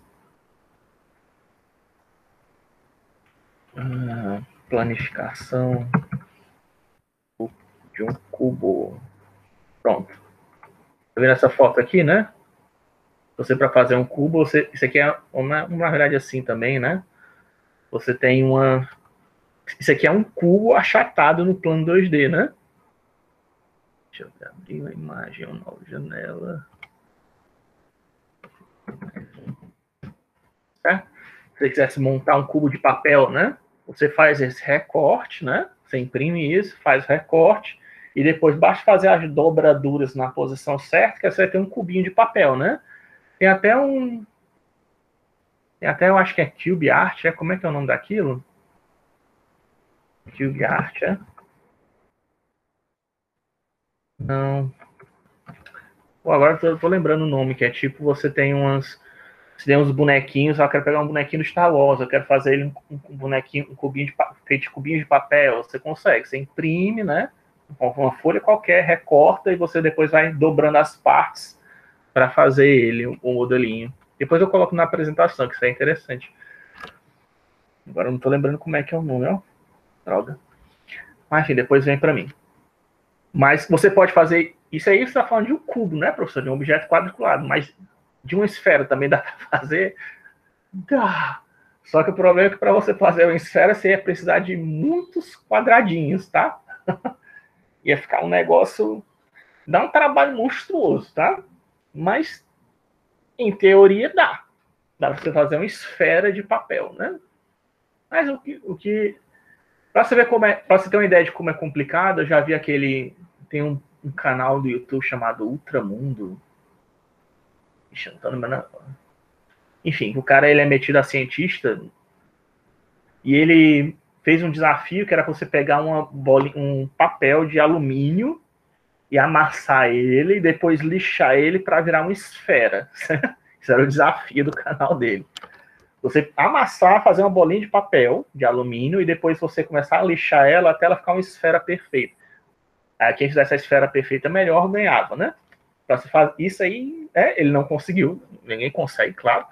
Planificação de um cubo. Pronto. Tá vendo essa foto aqui, né? Você, para fazer um cubo, isso aqui é uma verdade assim também, né? Você tem uma... Isso aqui é um cubo achatado no plano 2D, né? Deixa eu abrir uma imagem, uma nova janela. Certo? Se você quisesse montar um cubo de papel, né? Você faz esse recorte, né? Você imprime isso, faz o recorte, e depois basta fazer as dobraduras na posição certa, que você vai ter um cubinho de papel, né? Tem até um... Tem até, eu acho que é Cube Art, é? Como é que é o nome daquilo? Cube Art, é? Não. Pô, agora eu tô lembrando o nome, que é tipo, você tem uns bonequinhos, eu quero pegar um bonequinho do Star Wars, eu quero fazer ele um bonequinho, um cubinho feito de cubinho de papel, você consegue, você imprime, né? Com uma folha qualquer, recorta e você depois vai dobrando as partes para fazer ele, o modelinho. Depois eu coloco na apresentação, que isso é interessante. Agora eu não tô lembrando como é que é o nome, ó. Droga. Mas enfim, depois vem para mim. Mas você pode fazer... Isso aí você está falando de um cubo, né, professor? De um objeto quadriculado. Mas de uma esfera também dá para fazer? Dá. Só que o problema é que para você fazer uma esfera, você ia precisar de muitos quadradinhos, tá? Ia ficar um negócio... Dá um trabalho monstruoso, tá? Mas, em teoria, dá. Dá para você fazer uma esfera de papel, né? Mas o que para você ver como é, para você ter uma ideia de como é complicado, eu já vi tem um canal do YouTube chamado Ultramundo. Ixi, não tô lembrando. Enfim, o cara ele é metido a cientista e ele fez um desafio que era você pegar um papel de alumínio e amassar ele e depois lixar ele para virar uma esfera. Isso era o desafio do canal dele. Você amassar, fazer uma bolinha de papel, de alumínio, e depois você começar a lixar ela até ela ficar uma esfera perfeita. Aí quem fizesse a esfera perfeita melhor ganhava, né? Pra se fazer isso aí, ele não conseguiu. Ninguém consegue, claro.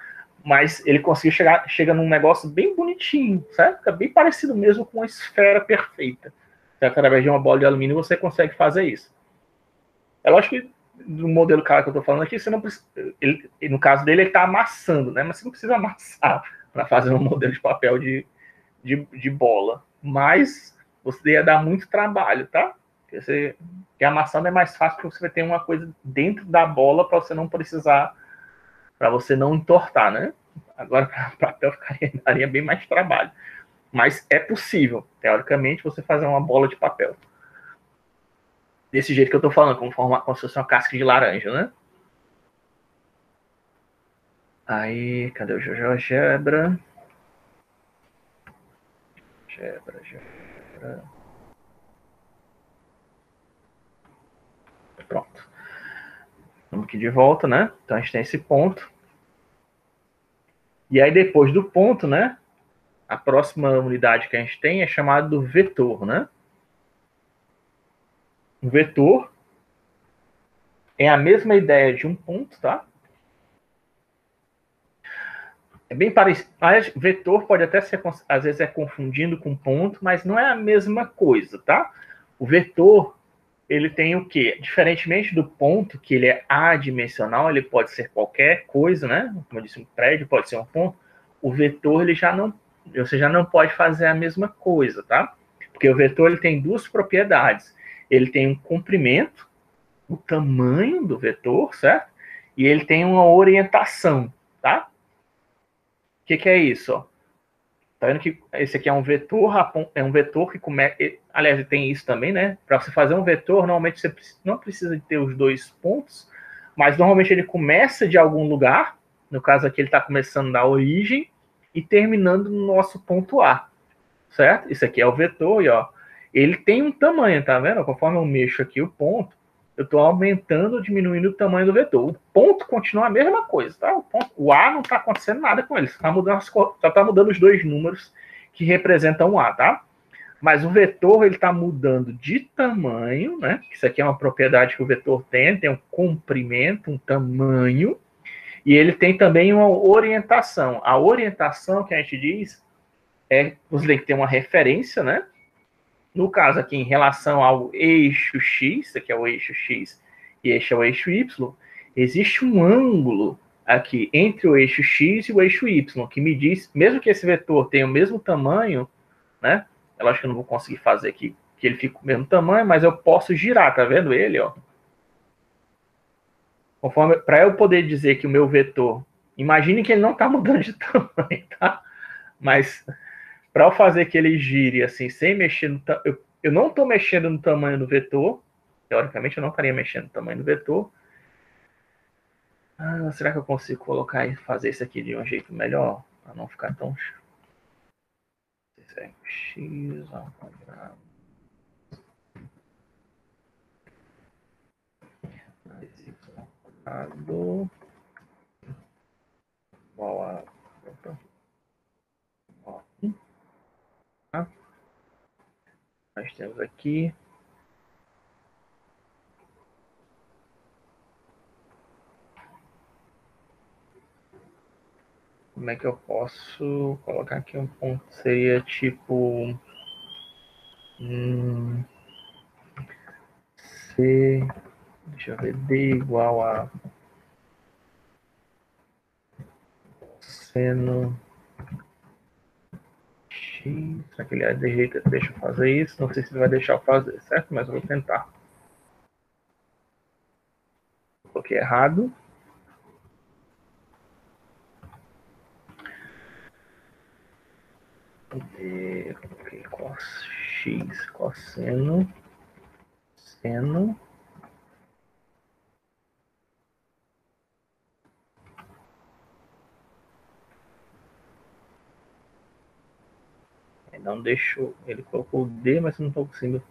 Mas ele conseguiu chega num negócio bem bonitinho, certo? Fica bem parecido mesmo com uma esfera perfeita. Certo? Através de uma bola de alumínio você consegue fazer isso. É lógico que do modelo cara que eu tô falando aqui, você não precisa, no caso dele, ele tá amassando, né? Mas você não precisa amassar para fazer um modelo de papel de bola. Mas você ia dar muito trabalho, tá? Porque amassando é mais fácil porque você vai ter uma coisa dentro da bola para você não precisar, para você não entortar, né? Agora, para papel daria bem mais trabalho. Mas é possível, teoricamente, você fazer uma bola de papel. Desse jeito que eu tô falando, como se fosse uma casca de laranja, né? Aí, cadê o GeoGebra? Gebra. Pronto. Vamos aqui de volta, né? Então a gente tem esse ponto. E aí depois do ponto, né? A próxima unidade que a gente tem é chamada do vetor, né? Um vetor é a mesma ideia de um ponto, tá? É bem parecido. Vetor pode até ser, às vezes, confundindo com ponto, mas não é a mesma coisa, tá? O vetor, ele tem o quê? Diferentemente do ponto, que ele é adimensional, ele pode ser qualquer coisa, né? Como eu disse, um prédio pode ser um ponto. O vetor, você já não pode fazer a mesma coisa, tá? Porque o vetor, ele tem duas propriedades. Ele tem um comprimento, o tamanho do vetor, certo? E ele tem uma orientação, tá? O que é isso? Ó? Tá vendo que esse aqui é um vetor que começa... Aliás, tem isso também, né? Para você fazer um vetor, normalmente você não precisa de ter os dois pontos, mas normalmente ele começa de algum lugar, no caso aqui ele está começando da origem e terminando no nosso ponto A, certo? Isso aqui é o vetor e ó, ele tem um tamanho, tá vendo? Conforme eu mexo aqui o ponto, eu estou aumentando ou diminuindo o tamanho do vetor. O ponto continua a mesma coisa, tá? O A não está acontecendo nada com ele, só está mudando os dois números que representam o A, tá? Mas o vetor, ele está mudando de tamanho, né? Isso aqui é uma propriedade que o vetor tem um comprimento, um tamanho, e ele tem também uma orientação. A orientação que a gente diz você tem que ter uma referência, né? No caso aqui, em relação ao eixo X, isso aqui é o eixo X e este é o eixo Y, existe um ângulo aqui entre o eixo X e o eixo Y, que me diz, mesmo que esse vetor tenha o mesmo tamanho, né? É lógico que eu não vou conseguir fazer aqui que ele fique com o mesmo tamanho, mas eu posso girar, tá vendo ele, ó? Para eu poder dizer que o meu vetor, Imagine que ele não está mudando de tamanho, tá? Mas para eu fazer que ele gire assim, sem mexer no eu não estou mexendo no tamanho do vetor. Teoricamente, eu não estaria mexendo no tamanho do vetor. Será que eu consigo colocar e fazer isso aqui de um jeito melhor? Para não ficar tão... X ao quadrado. Igual a... Nós temos aqui... Como é que eu posso colocar aqui um ponto? Seria tipo... C... Deixa eu ver. D igual a... Seno... X... Será que ele deixa eu fazer isso? Não sei se ele vai deixar eu fazer, certo? Mas eu vou tentar. Coloquei errado. Ok, cos X, cosseno, seno. Não deixou, ele colocou o D, mas eu não estou conseguindo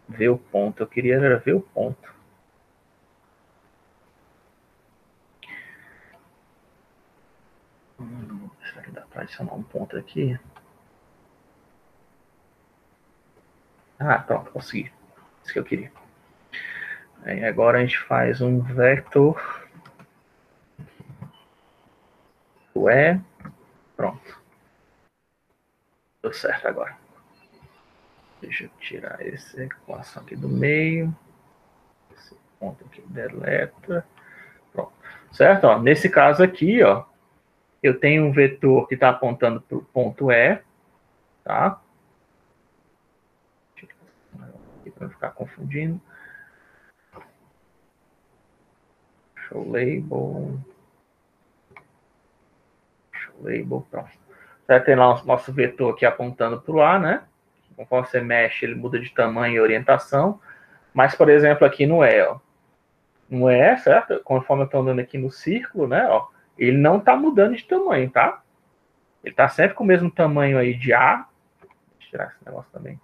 ver o ponto. Eu queria era ver o ponto. Será que dá para adicionar um ponto aqui? Pronto, consegui. Isso que eu queria. Aí agora a gente faz um vetor. Pronto. Deu certo agora. Deixa eu tirar essa equação aqui do meio. Esse ponto aqui deleta. Pronto. Certo? Ó, nesse caso aqui, ó, eu tenho um vetor que está apontando para o ponto E. Tá? Para não ficar confundindo. Show label. Pronto. Vai ter lá o nosso vetor aqui apontando para o A, né? Conforme você mexe, ele muda de tamanho e orientação. Mas, por exemplo, aqui no E, ó. No E, certo? Conforme eu estou andando aqui no círculo, né? Ó, ele não está mudando de tamanho, tá? Ele está sempre com o mesmo tamanho aí de A. Deixa eu tirar esse negócio também.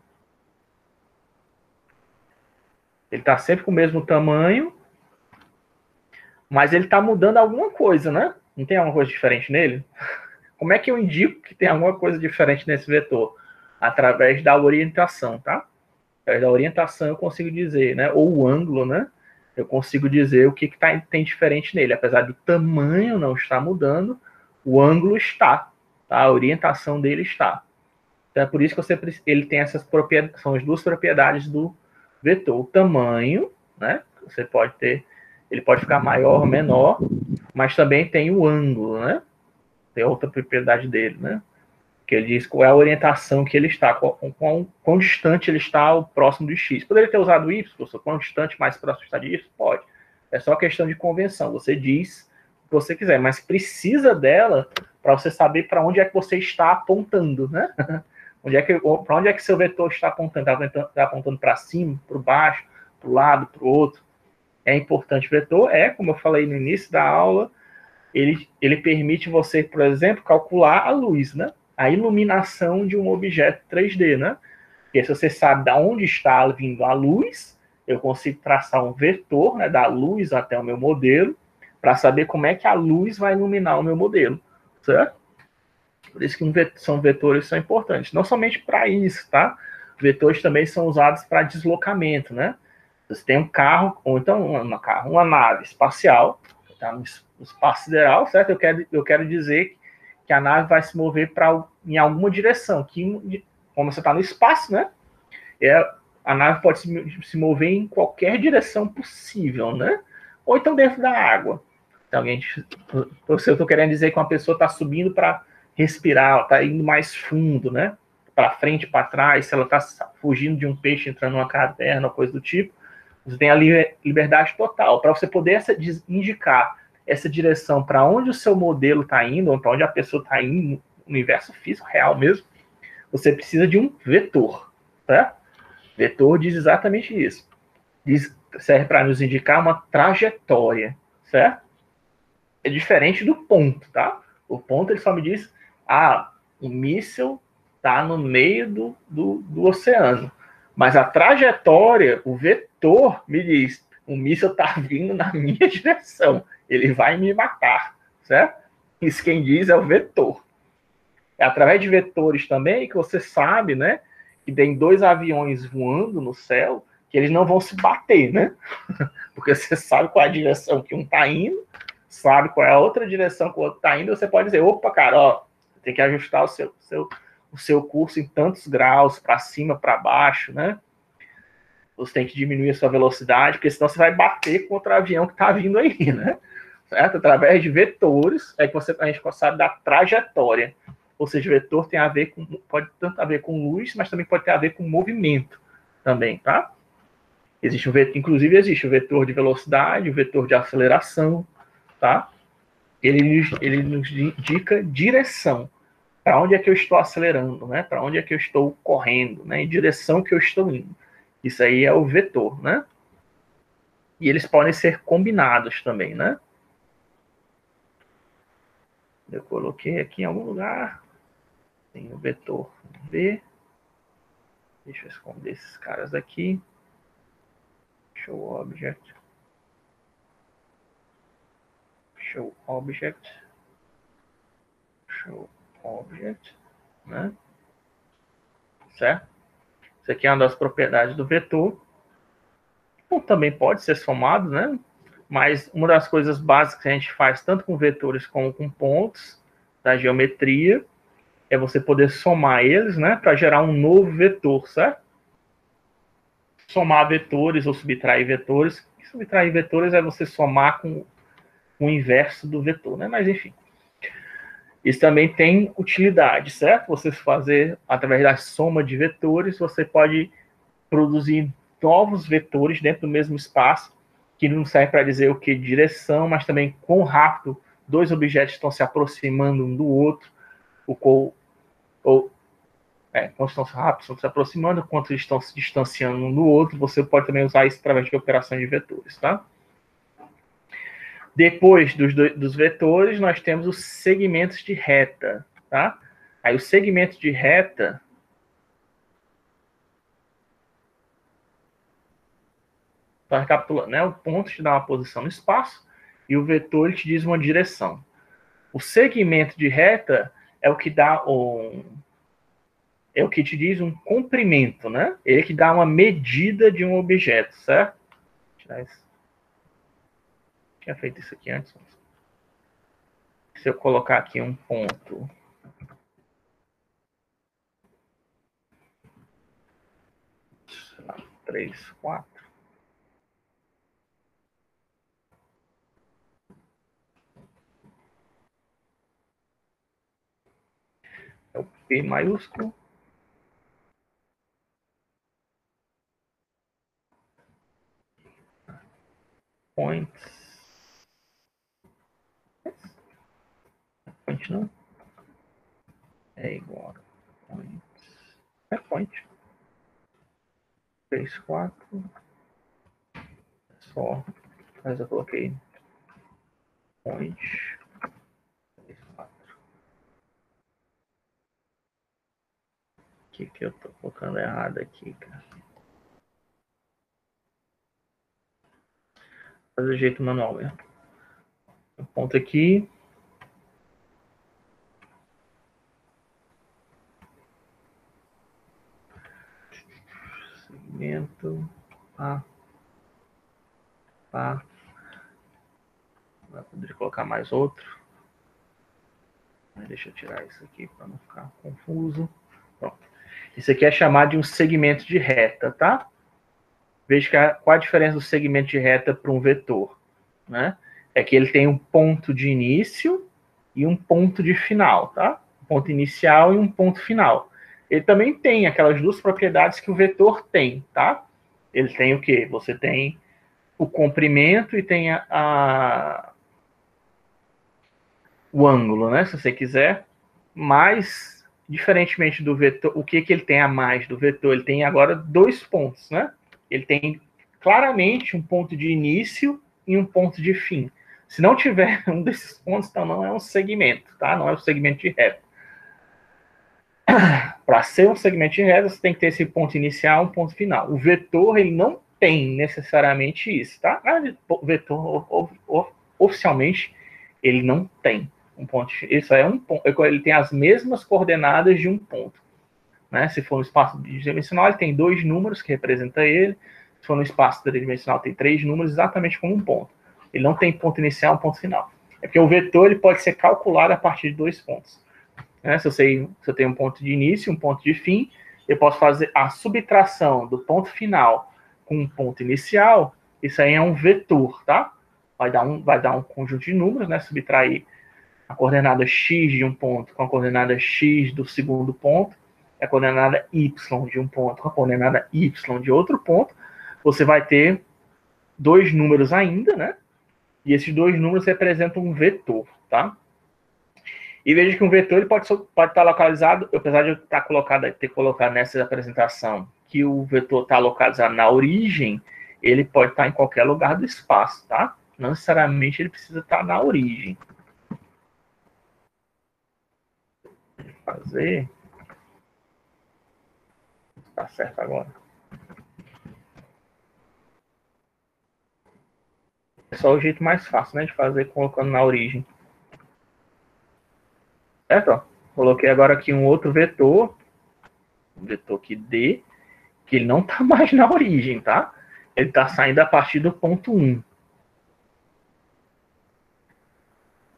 Ele está sempre com o mesmo tamanho, mas ele está mudando alguma coisa, né? Não tem alguma coisa diferente nele? Como é que eu indico que tem alguma coisa diferente nesse vetor? Através da orientação, tá? Através da orientação eu consigo dizer, né? Ou o ângulo, né? Eu consigo dizer o que tem diferente nele. Apesar do tamanho não estar mudando, o ângulo está, tá? A orientação dele está. Então é por isso que ele tem essas propriedades, são as duas propriedades do vetor. O tamanho, né? Você pode ter, ele pode ficar maior ou menor, mas também tem o ângulo, né? Tem outra propriedade dele, né? Que ele diz qual é a orientação que ele está, quão distante ele está ao próximo de x. Poderia ter usado o y, quão distante mais próximo está de y? Pode. É só questão de convenção. Você diz o que você quiser, mas precisa dela para você saber para onde é que você está apontando, né? Para onde é que seu vetor está apontando? Está apontando para cima, para baixo, para o lado, para o outro. É importante o vetor. Como eu falei no início da aula, ele permite você, por exemplo, calcular a luz, né? A iluminação de um objeto 3D, né? Porque se você sabe de onde está vindo a luz, eu consigo traçar um vetor, né, da luz até o meu modelo, para saber como é que a luz vai iluminar o meu modelo, certo? Por isso que vetores são importantes. Não somente para isso, tá? Vetores também são usados para deslocamento, né? Você tem um carro, ou então uma nave espacial, está no espaço sideral, certo? Eu quero dizer que a nave vai se mover em alguma direção, que como você está no espaço, né? A nave pode se mover em qualquer direção possível, né? Ou então dentro da água. Então, eu estou querendo dizer que uma pessoa está subindo para respirar, está indo mais fundo, né? Para frente, para trás, se ela está fugindo de um peixe, entrando numa caverna, coisa do tipo, você tem a liberdade total. Para você poder indicar essa direção para onde o seu modelo está indo, ou para onde a pessoa está indo, no universo físico real mesmo, você precisa de um vetor, tá? Vetor diz exatamente isso. Serve para nos indicar uma trajetória, certo? É diferente do ponto, tá? O ponto ele só me diz, o míssil está no meio do oceano. Mas a trajetória, o vetor, me diz, o míssil está vindo na minha direção. Ele vai me matar, certo? Isso quem diz é o vetor. É através de vetores também que você sabe, né? Que tem dois aviões voando no céu, que eles não vão se bater, né? Porque você sabe qual é a direção que um está indo, sabe qual é a outra direção que o outro está indo, você pode dizer, opa, cara, ó, tem que ajustar o seu curso em tantos graus, para cima, para baixo, né? Você tem que diminuir a sua velocidade, porque senão você vai bater contra o avião que está vindo aí, né? Certo? Através de vetores, é que a gente sabe da trajetória. Ou seja, o vetor tem a ver com, pode tanto a ver com luz, mas também pode ter a ver com movimento também, tá? Existe inclusive existe o vetor de velocidade, o vetor de aceleração, tá? Ele nos indica direção. Para onde é que eu estou acelerando, né? Para onde é que eu estou correndo, né? Em direção que eu estou indo. Isso aí é o vetor, né? E eles podem ser combinados também, né? Eu coloquei aqui em algum lugar. Tem o vetor V. Deixa eu esconder esses caras aqui. Show object. Show object. Show object. Né? Certo? Isso aqui é uma das propriedades do vetor. Também pode ser somado, né? Mas uma das coisas básicas que a gente faz tanto com vetores como com pontos da geometria é você poder somar eles, né? Para gerar um novo vetor, certo? Somar vetores ou subtrair vetores. Subtrair vetores é você somar com o inverso do vetor, né? Mas enfim. Isso também tem utilidade, certo? Você fazer, através da soma de vetores, você pode produzir novos vetores dentro do mesmo espaço, que não serve para dizer o que direção, mas também quão rápido dois objetos estão se aproximando um do outro, quanto estão rápidos, estão se aproximando, quanto estão se distanciando um do outro. Você pode também usar isso através de operações de vetores, tá? Depois dos vetores, nós temos os segmentos de reta, tá? Aí o segmento de reta Então, recapitulando, né? O ponto te dá uma posição no espaço e o vetor ele te diz uma direção. O segmento de reta é o que dá é o que te diz um comprimento, né? Ele que dá uma medida de um objeto, certo? Vou tirar isso. Tinha feito isso aqui antes. Se eu colocar aqui um ponto 3, 4. É o P maiúsculo. Points. Point não. É igual a point. É point. 3, 4. Só. Mas eu coloquei point. 3, 4. O que eu tô colocando errado aqui, cara? Fazer o jeito manual mesmo. Um ponto aqui. Segmento. Pá. Agora poderia colocar mais outro. Mas deixa eu tirar isso aqui para não ficar confuso. Pronto. Isso aqui é chamado de um segmento de reta, tá? Veja qual a diferença do segmento de reta para um vetor, né? É que ele tem um ponto de início e um ponto de final, tá? Um ponto inicial e um ponto final. Ele também tem aquelas duas propriedades que o vetor tem, tá? Ele tem o quê? Você tem o comprimento e tem o ângulo, né? Se você quiser. Mas, diferentemente do vetor, o que ele tem a mais do vetor? Ele tem agora 2 pontos, né? Ele tem claramente um ponto de início e um ponto de fim. Se não tiver um desses pontos, então não é um segmento, tá? Não é um segmento de reta. Para ser um segmento de reta, você tem que ter esse ponto inicial e um ponto final. O vetor, ele não tem necessariamente isso, tá? O vetor, oficialmente, ele não tem um ponto. Isso é um ponto. Ele tem as mesmas coordenadas de um ponto, né? Se for no espaço tridimensional, ele tem 2 números que representam ele. Se for no espaço tridimensional, tem 3 números, exatamente como um ponto. Ele não tem ponto inicial e ponto final. É porque o vetor ele pode ser calculado a partir de 2 pontos. Né? Se eu tenho um ponto de início e um ponto de fim, eu posso fazer a subtração do ponto final com um ponto inicial. Isso aí é um vetor, tá? Vai dar um conjunto de números, né? Subtrair a coordenada x de um ponto com a coordenada x do segundo ponto, a coordenada y de um ponto com a coordenada y de outro ponto. Você vai ter 2 números ainda, né? E esses 2 números representam um vetor, tá? E veja que um vetor ele pode estar localizado, apesar de eu ter colocado nessa apresentação que o vetor está localizado na origem, ele pode estar em qualquer lugar do espaço, tá? Não necessariamente ele precisa estar na origem. Fazer. Tá certo agora. É só o jeito mais fácil, né, de fazer colocando na origem. Certo? Ó, coloquei agora aqui um outro vetor. Um vetor aqui D, que ele não está mais na origem, tá? Ele está saindo a partir do ponto 1.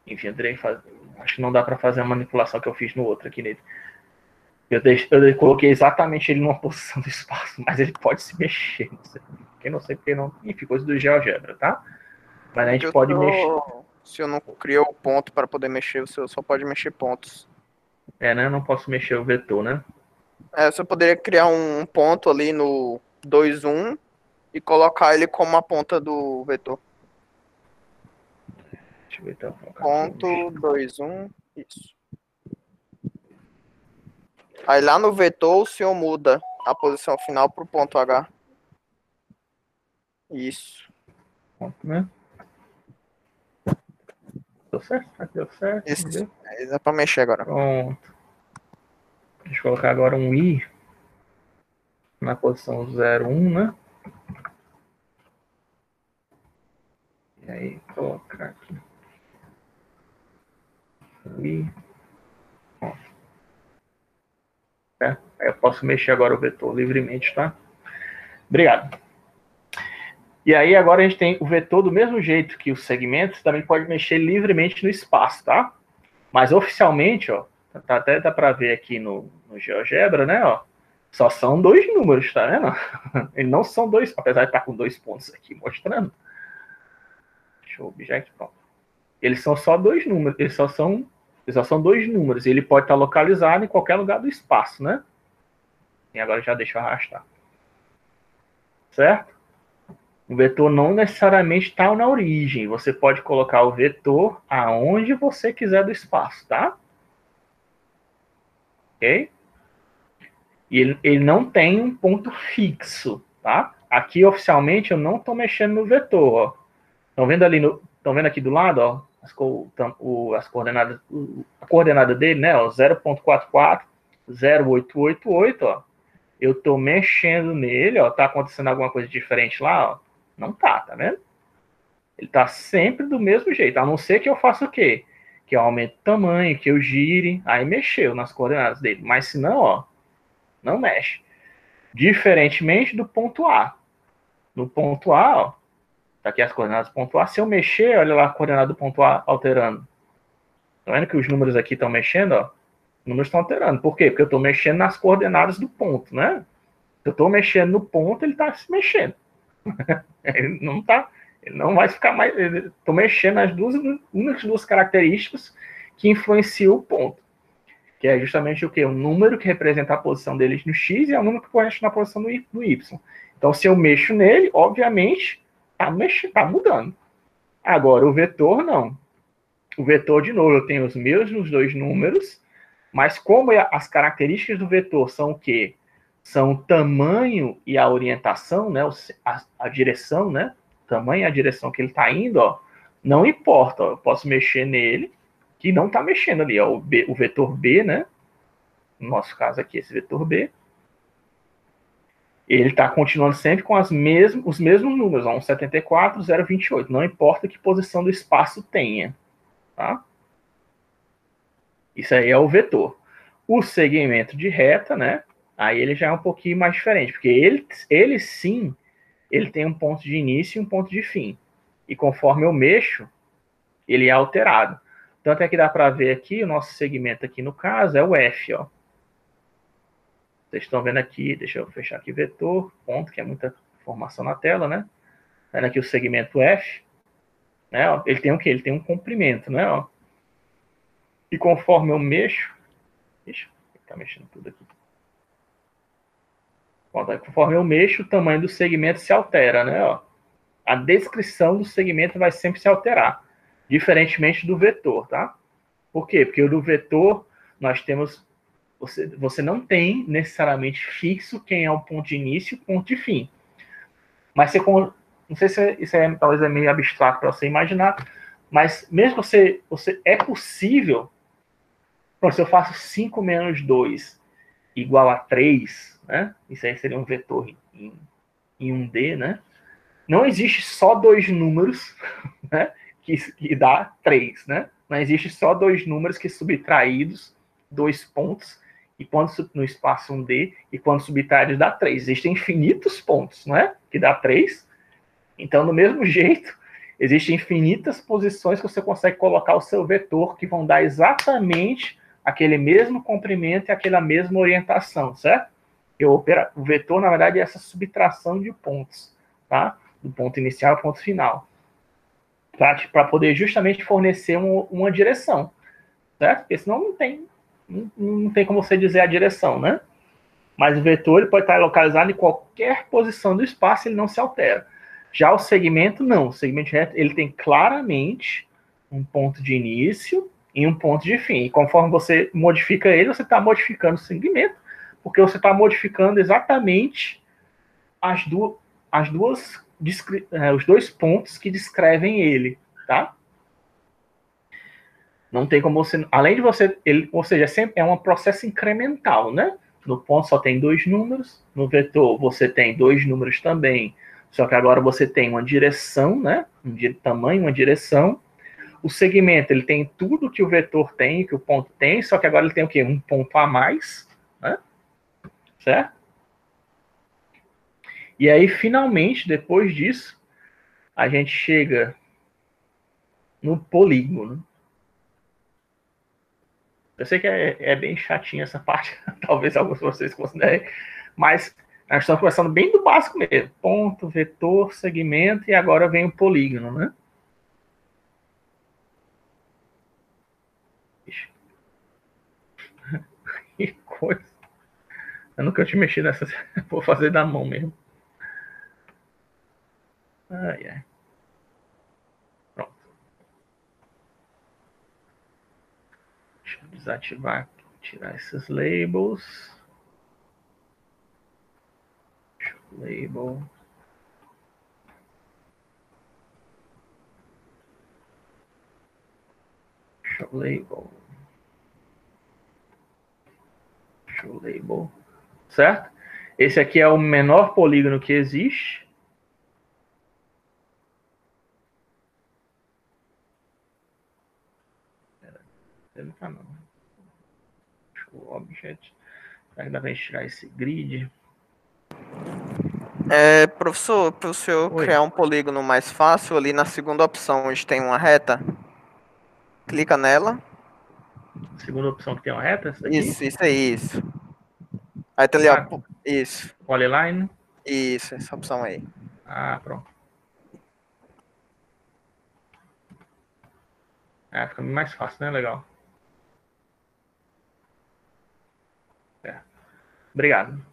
Enfim, acho que não dá para fazer a manipulação que eu fiz no outro aqui nele. Eu coloquei exatamente ele numa posição do espaço, mas ele pode se mexer. Não sei porque não. Enfim, coisa do GeoGebra, tá? Mas a gente pode mexer. Se eu não criou o ponto para poder mexer, você só pode mexer pontos. Né? Eu não posso mexer o vetor, né? Você poderia criar um ponto ali no 2,1 e colocar ele como a ponta do vetor. Deixa eu ver então. Ponto 2,1, isso. Aí lá no vetor o senhor muda a posição final para o ponto H. Isso. Ponto, né? Deu certo? Deu certo. Isso. É para mexer agora. Pronto. Deixa eu colocar agora um I na posição 0,1, né? E aí, colocar aqui. I. Aí eu posso mexer agora o vetor livremente, tá? Obrigado. E aí agora a gente tem o vetor do mesmo jeito que os segmentos, também pode mexer livremente no espaço, tá? Mas oficialmente, ó, até dá para ver aqui no GeoGebra, né, ó, só são 2 números, tá vendo? Eles não são 2, apesar de estar com 2 pontos aqui mostrando. Deixa eu objeto, pronto. Eles são só 2 números, eles só são 2 números, e ele pode estar localizado em qualquer lugar do espaço, né? E agora já deixa eu arrastar. Certo? O vetor não necessariamente está na origem. Você pode colocar o vetor aonde você quiser do espaço, tá? Ok? E ele não tem um ponto fixo, tá? Aqui, oficialmente, eu não estou mexendo no vetor, ó. Estão vendo ali estão vendo aqui do lado, ó, as coordenadas, a coordenada dele, né, ó, 0.44, 0,888, ó. Eu estou mexendo nele, ó, tá acontecendo alguma coisa diferente lá, ó. Não tá vendo? Ele tá sempre do mesmo jeito, a não ser que eu faça o quê? Que eu aumente o tamanho, que eu gire, aí mexeu nas coordenadas dele. Mas se não, ó, não mexe. Diferentemente do ponto A. No ponto A, ó, tá aqui as coordenadas do ponto A. Se eu mexer, olha lá a coordenada do ponto A alterando. Tá vendo que os números aqui estão mexendo, ó? Os números estão alterando. Por quê? Porque eu estou mexendo nas coordenadas do ponto, né? Se eu estou mexendo no ponto, ele está se mexendo. Ele não vai ficar mais. Estou mexendo nas únicas 2 características que influenciam o ponto. Que é justamente o quê? O número que representa a posição deles no X e é o número que corresponde na posição no Y. Então, se eu mexo nele, obviamente, está mudando. Agora, o vetor, não. O vetor, de novo, eu tenho os mesmos dois números, mas como as características do vetor são o quê? São o tamanho e a orientação, né? A direção, né? O tamanho e a direção que ele está indo, ó, não importa, ó, eu posso mexer nele, que não está mexendo ali, ó, o vetor B, né? No nosso caso aqui, esse vetor B. Ele está continuando sempre com os mesmos números, ó, 174, 028. Não importa que posição do espaço tenha. Tá? Isso aí é o vetor. O segmento de reta, né? Aí ele já é um pouquinho mais diferente, porque ele sim, ele tem um ponto de início e um ponto de fim. E conforme eu mexo, ele é alterado. Tanto é que dá para ver aqui, o nosso segmento aqui no caso é o F, ó. Vocês estão vendo aqui, deixa eu fechar aqui vetor, ponto, que é muita informação na tela, né? Tá vendo aqui o segmento F, né? Ó, ele tem o quê? Ele tem um comprimento, né? Ó. E conforme eu mexo, ixi, tá mexendo tudo aqui. Conforme eu mexo, o tamanho do segmento se altera, né? Ó. A descrição do segmento vai sempre se alterar, diferentemente do vetor, tá? Por quê? Porque o do vetor, nós temos... Você não tem necessariamente fixo quem é o ponto de início e o ponto de fim. Mas você... Não sei se isso talvez é meio abstrato para você imaginar, mas mesmo você é possível... Se eu faço 5 menos 2 igual a 3, né? Isso aí seria um vetor em 1D, né? Não existe só dois números, né? Que dá 3, né? Não existe só dois números que subtraídos, dois pontos, e quando no espaço 1D, e quando subtraídos dá 3. Existem infinitos pontos, né? Que dá 3. Então, do mesmo jeito, existem infinitas posições que você consegue colocar o seu vetor, que vão dar exatamente aquele mesmo comprimento e aquela mesma orientação, certo? O vetor, na verdade, é essa subtração de pontos, tá? Do ponto inicial ao ponto final. Para poder justamente fornecer uma direção, certo? Porque senão não tem como você dizer a direção, né? Mas o vetor ele pode estar localizado em qualquer posição do espaço, ele não se altera. Já o segmento, não. O segmento reto, ele tem claramente um ponto de início e um ponto de fim. E conforme você modifica ele, você está modificando o segmento, porque você está modificando exatamente os dois pontos que descrevem ele, tá? Não tem como você... Além de você... ou seja, é um processo incremental, né? No ponto só tem dois números, no vetor você tem dois números também, só que agora você tem uma direção, né? Um tamanho, uma direção. O segmento, ele tem tudo que o vetor tem, que o ponto tem, só que agora ele tem o quê? Um ponto a mais, né? Certo? E aí, finalmente, depois disso, a gente chega no polígono. Eu sei que é bem chatinha essa parte, talvez alguns de vocês considerem, mas nós estamos começando bem do básico mesmo. Ponto, vetor, segmento, e agora vem o polígono, né? Que coisa. Eu nunca tinha mexido nessa. Vou fazer da mão mesmo. Ai, ai. Pronto. Deixa eu desativar, tirar esses labels. Label. Show label. Show label. Certo? Esse aqui é o menor polígono que existe. Ele tá não. Show object. Será que dá pra gente tirar esse grid? Professor, para o senhor Oi. criar um polígono mais fácil, ali na segunda opção, onde tem uma reta, clica nela. Segunda opção que tem uma reta, essa daqui. Isso aí, isso. Aí tem ali, ó, isso. Polyline. Isso, essa opção aí. Ah, pronto. Fica mais fácil, né? Legal. Obrigado.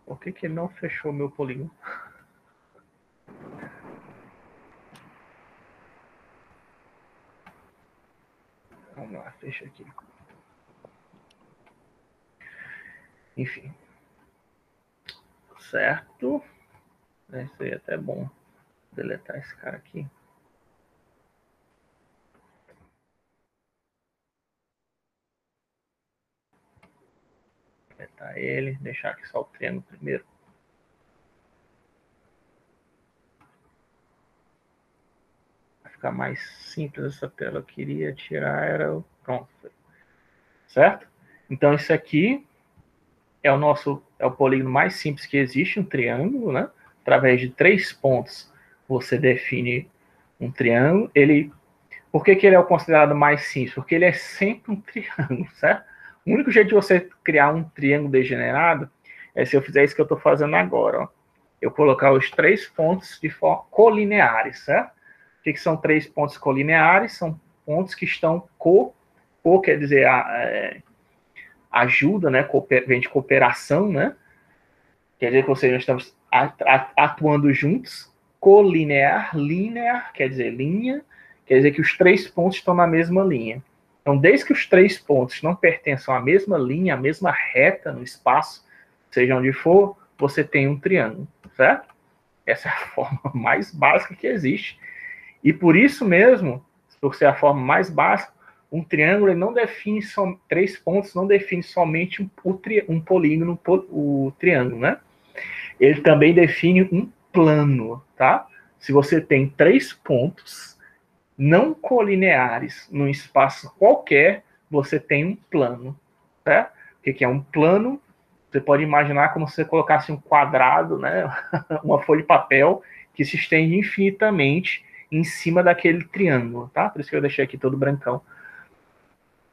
Por que não fechou meu polígono? Deixa aqui. Enfim. Certo. Seria até bom deletar esse cara aqui. Deletar ele. Deixar aqui só o triângulo primeiro. Para ficar mais simples essa tela. Eu queria tirar. Era o... Pronto. Certo? Então, isso aqui é o polígono mais simples que existe, um triângulo, né? Através de 3 pontos, você define um triângulo. Por que ele é o considerado mais simples? Porque ele é sempre um triângulo, certo? O único jeito de você criar um triângulo degenerado é se eu fizer isso que eu estou fazendo agora, ó. Eu colocar os 3 pontos de forma colineares, certo? O que são 3 pontos colineares? São pontos que estão quer dizer, ajuda, né? Vem de cooperação, né? Quer dizer que nós estamos atuando juntos. Colinear, linear, quer dizer linha, quer dizer que os 3 pontos estão na mesma linha. Então, desde que os 3 pontos não pertençam à mesma linha, à mesma reta no espaço, seja onde for, você tem um triângulo, certo? Essa é a forma mais básica que existe. E por isso mesmo, por ser a forma mais básica, um triângulo ele não define 3 pontos, não define somente um polígono, o triângulo, né? Ele também define um plano, tá? Se você tem 3 pontos não colineares num espaço qualquer, você tem um plano, certo? O que é um plano? Você pode imaginar como se você colocasse um quadrado, né? Uma folha de papel que se estende infinitamente em cima daquele triângulo, tá? Por isso que eu deixei aqui todo brancão.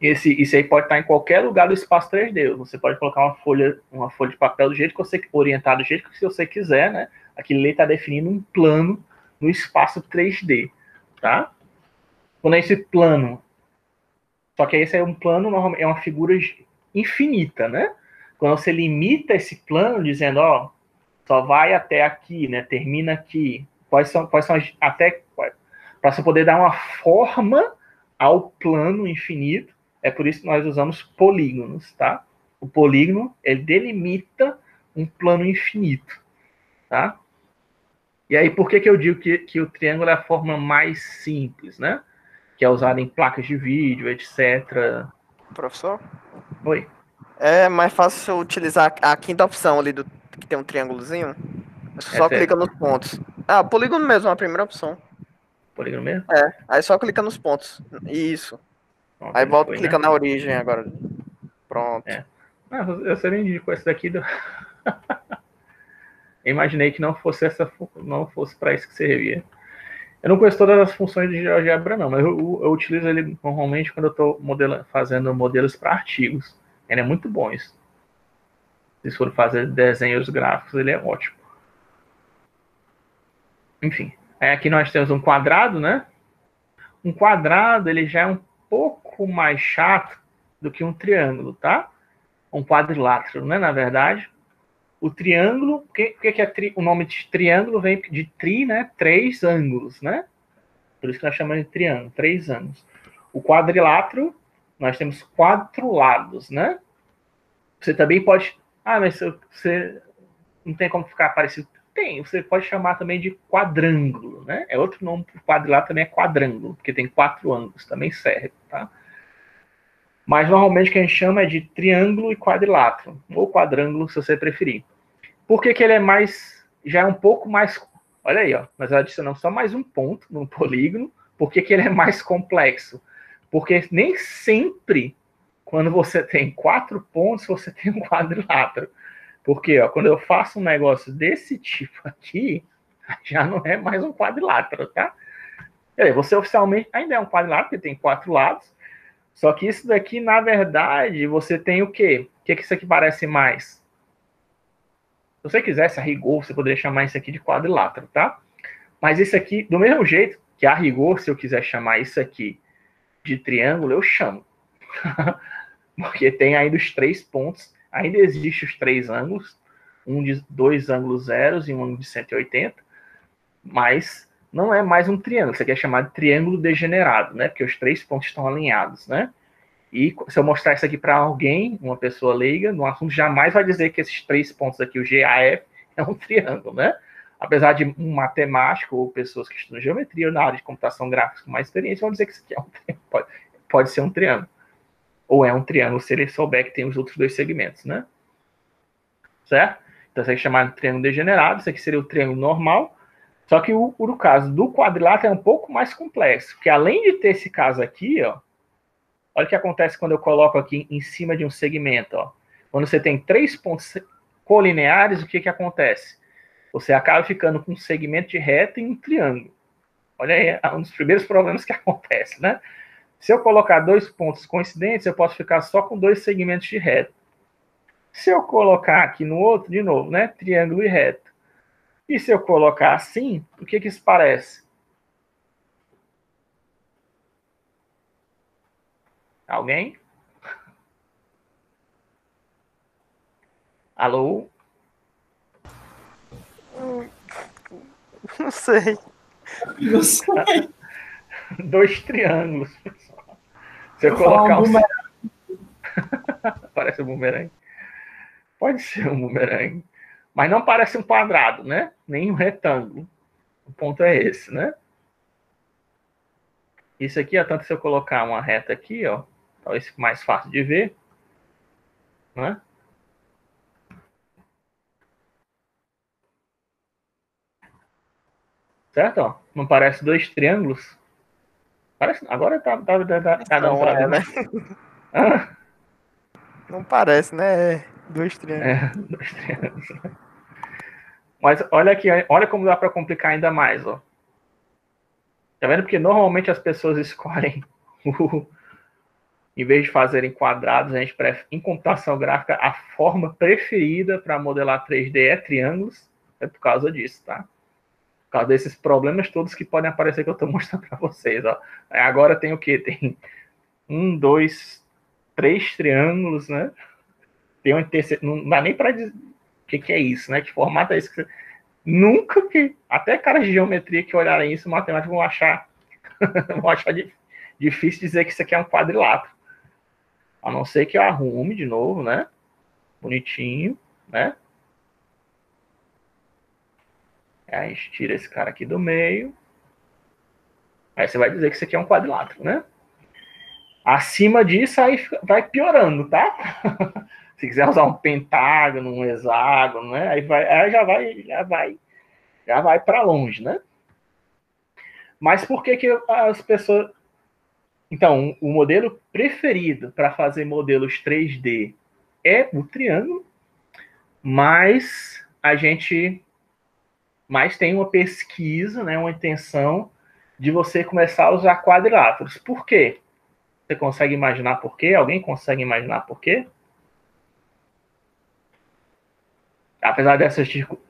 Isso aí pode estar em qualquer lugar do espaço 3D. Você pode colocar uma folha de papel do jeito que você orientar, do jeito que você quiser, né? Aquilo ali está definindo um plano no espaço 3D, tá? Quando é esse plano, só que esse é um plano, normalmente é uma figura infinita, né? Quando você limita esse plano, dizendo, ó, só vai até aqui, né? Termina aqui. Quais são até para você poder dar uma forma ao plano infinito. É por isso que nós usamos polígonos, tá? O polígono, ele delimita um plano infinito, tá? E aí, por que eu digo que o triângulo é a forma mais simples, né? Que é usada em placas de vídeo, etc. Professor? Oi. É mais fácil utilizar a quinta opção ali que tem um triângulozinho. Só clica nos pontos. Ah, polígono mesmo, a primeira opção. Polígono mesmo? É, aí só clica nos pontos. Isso. Pronto, Aí volta foi, e clica né? na origem agora. Pronto. É. Eu sabia indicou esse daqui. Eu imaginei que não fosse para isso que servia. Eu não conheço todas as funções de GeoGebra, não, mas eu utilizo ele normalmente quando eu estou fazendo modelos para artigos. Ele é muito bom isso. Se for fazer desenhos gráficos, ele é ótimo. Enfim, aqui nós temos um quadrado, né? Um quadrado, ele já é um pouco mais chato do que um triângulo, tá? Um quadrilátero, né? Na verdade, o triângulo, o que é o nome de triângulo vem de tri, né? 3 ângulos, né? Por isso que nós chamamos de triângulo, 3 ângulos. O quadrilátero, nós temos 4 lados, né? Você também pode... mas você não tem como ficar parecido. Tem, você pode chamar também de quadrângulo, né? É outro nome para o quadrilátero, também é quadrângulo, porque tem 4 ângulos, também serve, tá? Mas normalmente o que a gente chama é de triângulo e quadrilátero, ou quadrângulo, se você preferir. Por que ele é mais... já é um pouco mais... Olha aí, ó, nós adicionamos só mais um ponto no polígono. Por que ele é mais complexo? Porque nem sempre, quando você tem 4 pontos, você tem um quadrilátero. Porque, ó, quando eu faço um negócio desse tipo aqui, já não é mais um quadrilátero, tá? Você oficialmente ainda é um quadrilátero, porque tem 4 lados. Só que isso daqui, na verdade, você tem o quê? O que isso aqui parece mais? Se você quisesse, a rigor, você poderia chamar isso aqui de quadrilátero, tá? Mas isso aqui, do mesmo jeito que a rigor, se eu quiser chamar isso aqui de triângulo, eu chamo. Porque tem ainda os 3 pontos, ainda existem os 3 ângulos, um de 2 ângulos zeros e um de 180, mas não é mais um triângulo, você quer chamar de triângulo degenerado, né? Porque os 3 pontos estão alinhados, né? E se eu mostrar isso aqui para alguém, uma pessoa leiga, no assunto, jamais vai dizer que esses 3 pontos aqui, o GAF, é um triângulo, né? Apesar de um matemático ou pessoas que estudam geometria ou na área de computação gráfica com mais experiência, vão dizer que isso aqui é um triângulo, pode ser um triângulo. Ou é um triângulo se ele souber que tem os outros 2 segmentos, né? Certo? Então, isso aqui é chamado de triângulo degenerado, isso aqui seria o triângulo normal, só que o caso do quadrilátero é um pouco mais complexo, porque além de ter esse caso aqui, ó, olha o que acontece quando eu coloco aqui em cima de um segmento, ó. Quando você tem 3 pontos colineares, o que acontece? Você acaba ficando com um segmento de reta e um triângulo. Olha aí, é um dos primeiros problemas que acontece, né? Se eu colocar 2 pontos coincidentes, eu posso ficar só com 2 segmentos de reta. Se eu colocar aqui no outro, de novo, né? Triângulo e reta. E se eu colocar assim, o que isso parece? Alguém? Alô? Não sei. Não sei. 2 triângulos, pessoal. Se eu colocar um... Parece um bumerangue. Pode ser um bumerangue. Mas não parece um quadrado, né? Nem um retângulo. O ponto é esse, né? Isso aqui, ó, tanto se eu colocar uma reta aqui, ó, talvez fique mais fácil de ver, né? Certo? Ó? Não parece 2 triângulos? Parece... Agora tá dando pra ver, né? Não parece, né? 2 triângulos. 2 triângulos. Mas olha aqui, olha como dá para complicar ainda mais, ó. Tá vendo? Porque normalmente as pessoas escolhem em vez de fazerem quadrados, a gente prefere, em computação gráfica, a forma preferida para modelar 3D é triângulos. É por causa disso, tá? Por causa desses problemas todos que podem aparecer que eu estou mostrando para vocês, ó. Agora tem o quê? Tem 1, 2, 3 triângulos, né? Tem um terceiro, não dá nem para dizer o que é isso, né? Que formato é isso? Nunca que... Até caras de geometria que olharem isso, matemáticos vão achar difícil dizer que isso aqui é um quadrilátero. A não ser que eu arrume de novo, né? Bonitinho, né? Aí a gente tira esse cara aqui do meio. Aí você vai dizer que isso aqui é um quadrilátero, né? Acima disso, aí vai piorando, tá? Se quiser usar um pentágono, um hexágono, né? Aí já vai para longe, né? Mas por que as pessoas... Então, o modelo preferido para fazer modelos 3D é o triângulo, mas a gente tem uma pesquisa, né, uma intenção de você começar a usar quadriláteros. Por quê? Você consegue imaginar por quê? Alguém consegue imaginar por quê? Apesar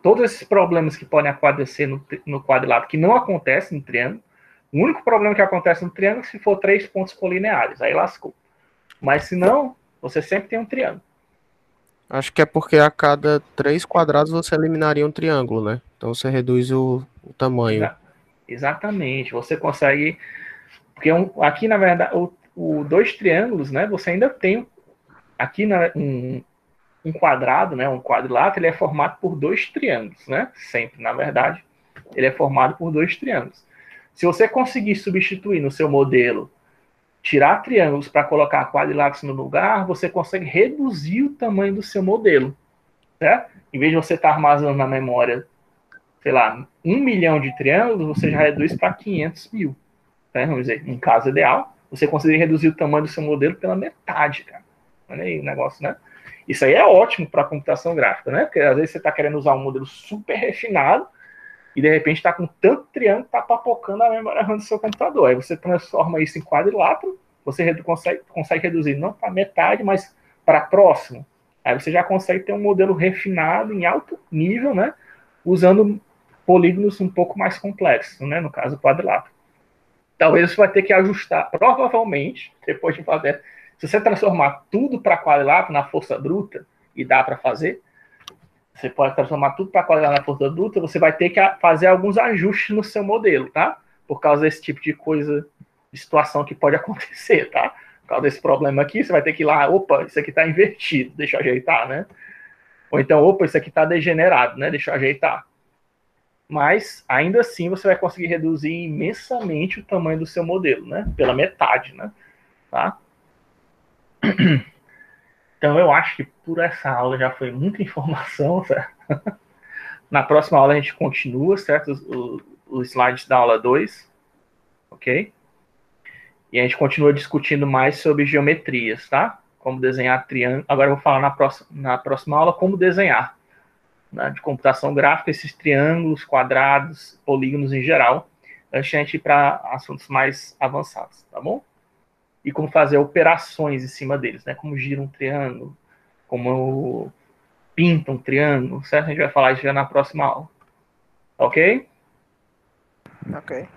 todos esses problemas que podem acontecer no quadrilátero, que não acontecem no triângulo, o único problema que acontece no triângulo é se for 3 pontos colineares, aí lascou. Mas se não, você sempre tem um triângulo. Acho que é porque a cada 3 quadrados você eliminaria um triângulo, né? Então você reduz o tamanho. Exatamente, você consegue... Porque aqui, na verdade, o 2 triângulos, né? Você ainda tem aqui um quadrado, né? Um quadrilátero, ele é formado por 2 triângulos, né? Sempre, na verdade, ele é formado por 2 triângulos. Se você conseguir substituir no seu modelo, tirar triângulos para colocar quadriláteros no lugar, você consegue reduzir o tamanho do seu modelo, certo? Em vez de você estar armazenando na memória, sei lá, 1 milhão de triângulos, você já reduz para 500 mil. Né? Vamos dizer, em caso ideal, você consegue reduzir o tamanho do seu modelo pela metade, cara. Olha aí o negócio, né? Isso aí é ótimo para a computação gráfica, né? Porque às vezes você está querendo usar um modelo super refinado e de repente está com tanto triângulo que está papocando a memória RAM do seu computador. Aí você transforma isso em quadrilátero, você consegue reduzir não para metade, mas para próximo. Aí você já consegue ter um modelo refinado em alto nível, né? Usando polígonos um pouco mais complexos, né? No caso, quadrilátero. Talvez você vai ter que ajustar, provavelmente, depois de fazer... Se você transformar tudo para quadrilátero na força bruta, e dá para fazer, você pode transformar tudo para quadrilátero na força bruta, você vai ter que fazer alguns ajustes no seu modelo, tá? Por causa desse tipo de coisa, de situação que pode acontecer, tá? Por causa desse problema aqui, você vai ter que ir lá, opa, isso aqui está invertido, deixa eu ajeitar, né? Ou então, opa, isso aqui está degenerado, né? Deixa eu ajeitar. Mas, ainda assim, você vai conseguir reduzir imensamente o tamanho do seu modelo, né? Pela metade, né? Tá? Então, eu acho que por essa aula já foi muita informação, certo? Na próxima aula a gente continua, certo? Os slides da aula 2, ok? E a gente continua discutindo mais sobre geometrias, tá? Como desenhar triângulo. Agora eu vou falar na próxima aula como desenhar, né, de computação gráfica, esses triângulos, quadrados, polígonos em geral, antes de a gente ir para assuntos mais avançados, tá bom? E como fazer operações em cima deles, né? Como gira um triângulo, como pinta um triângulo, certo? A gente vai falar isso já na próxima aula. Ok? Ok.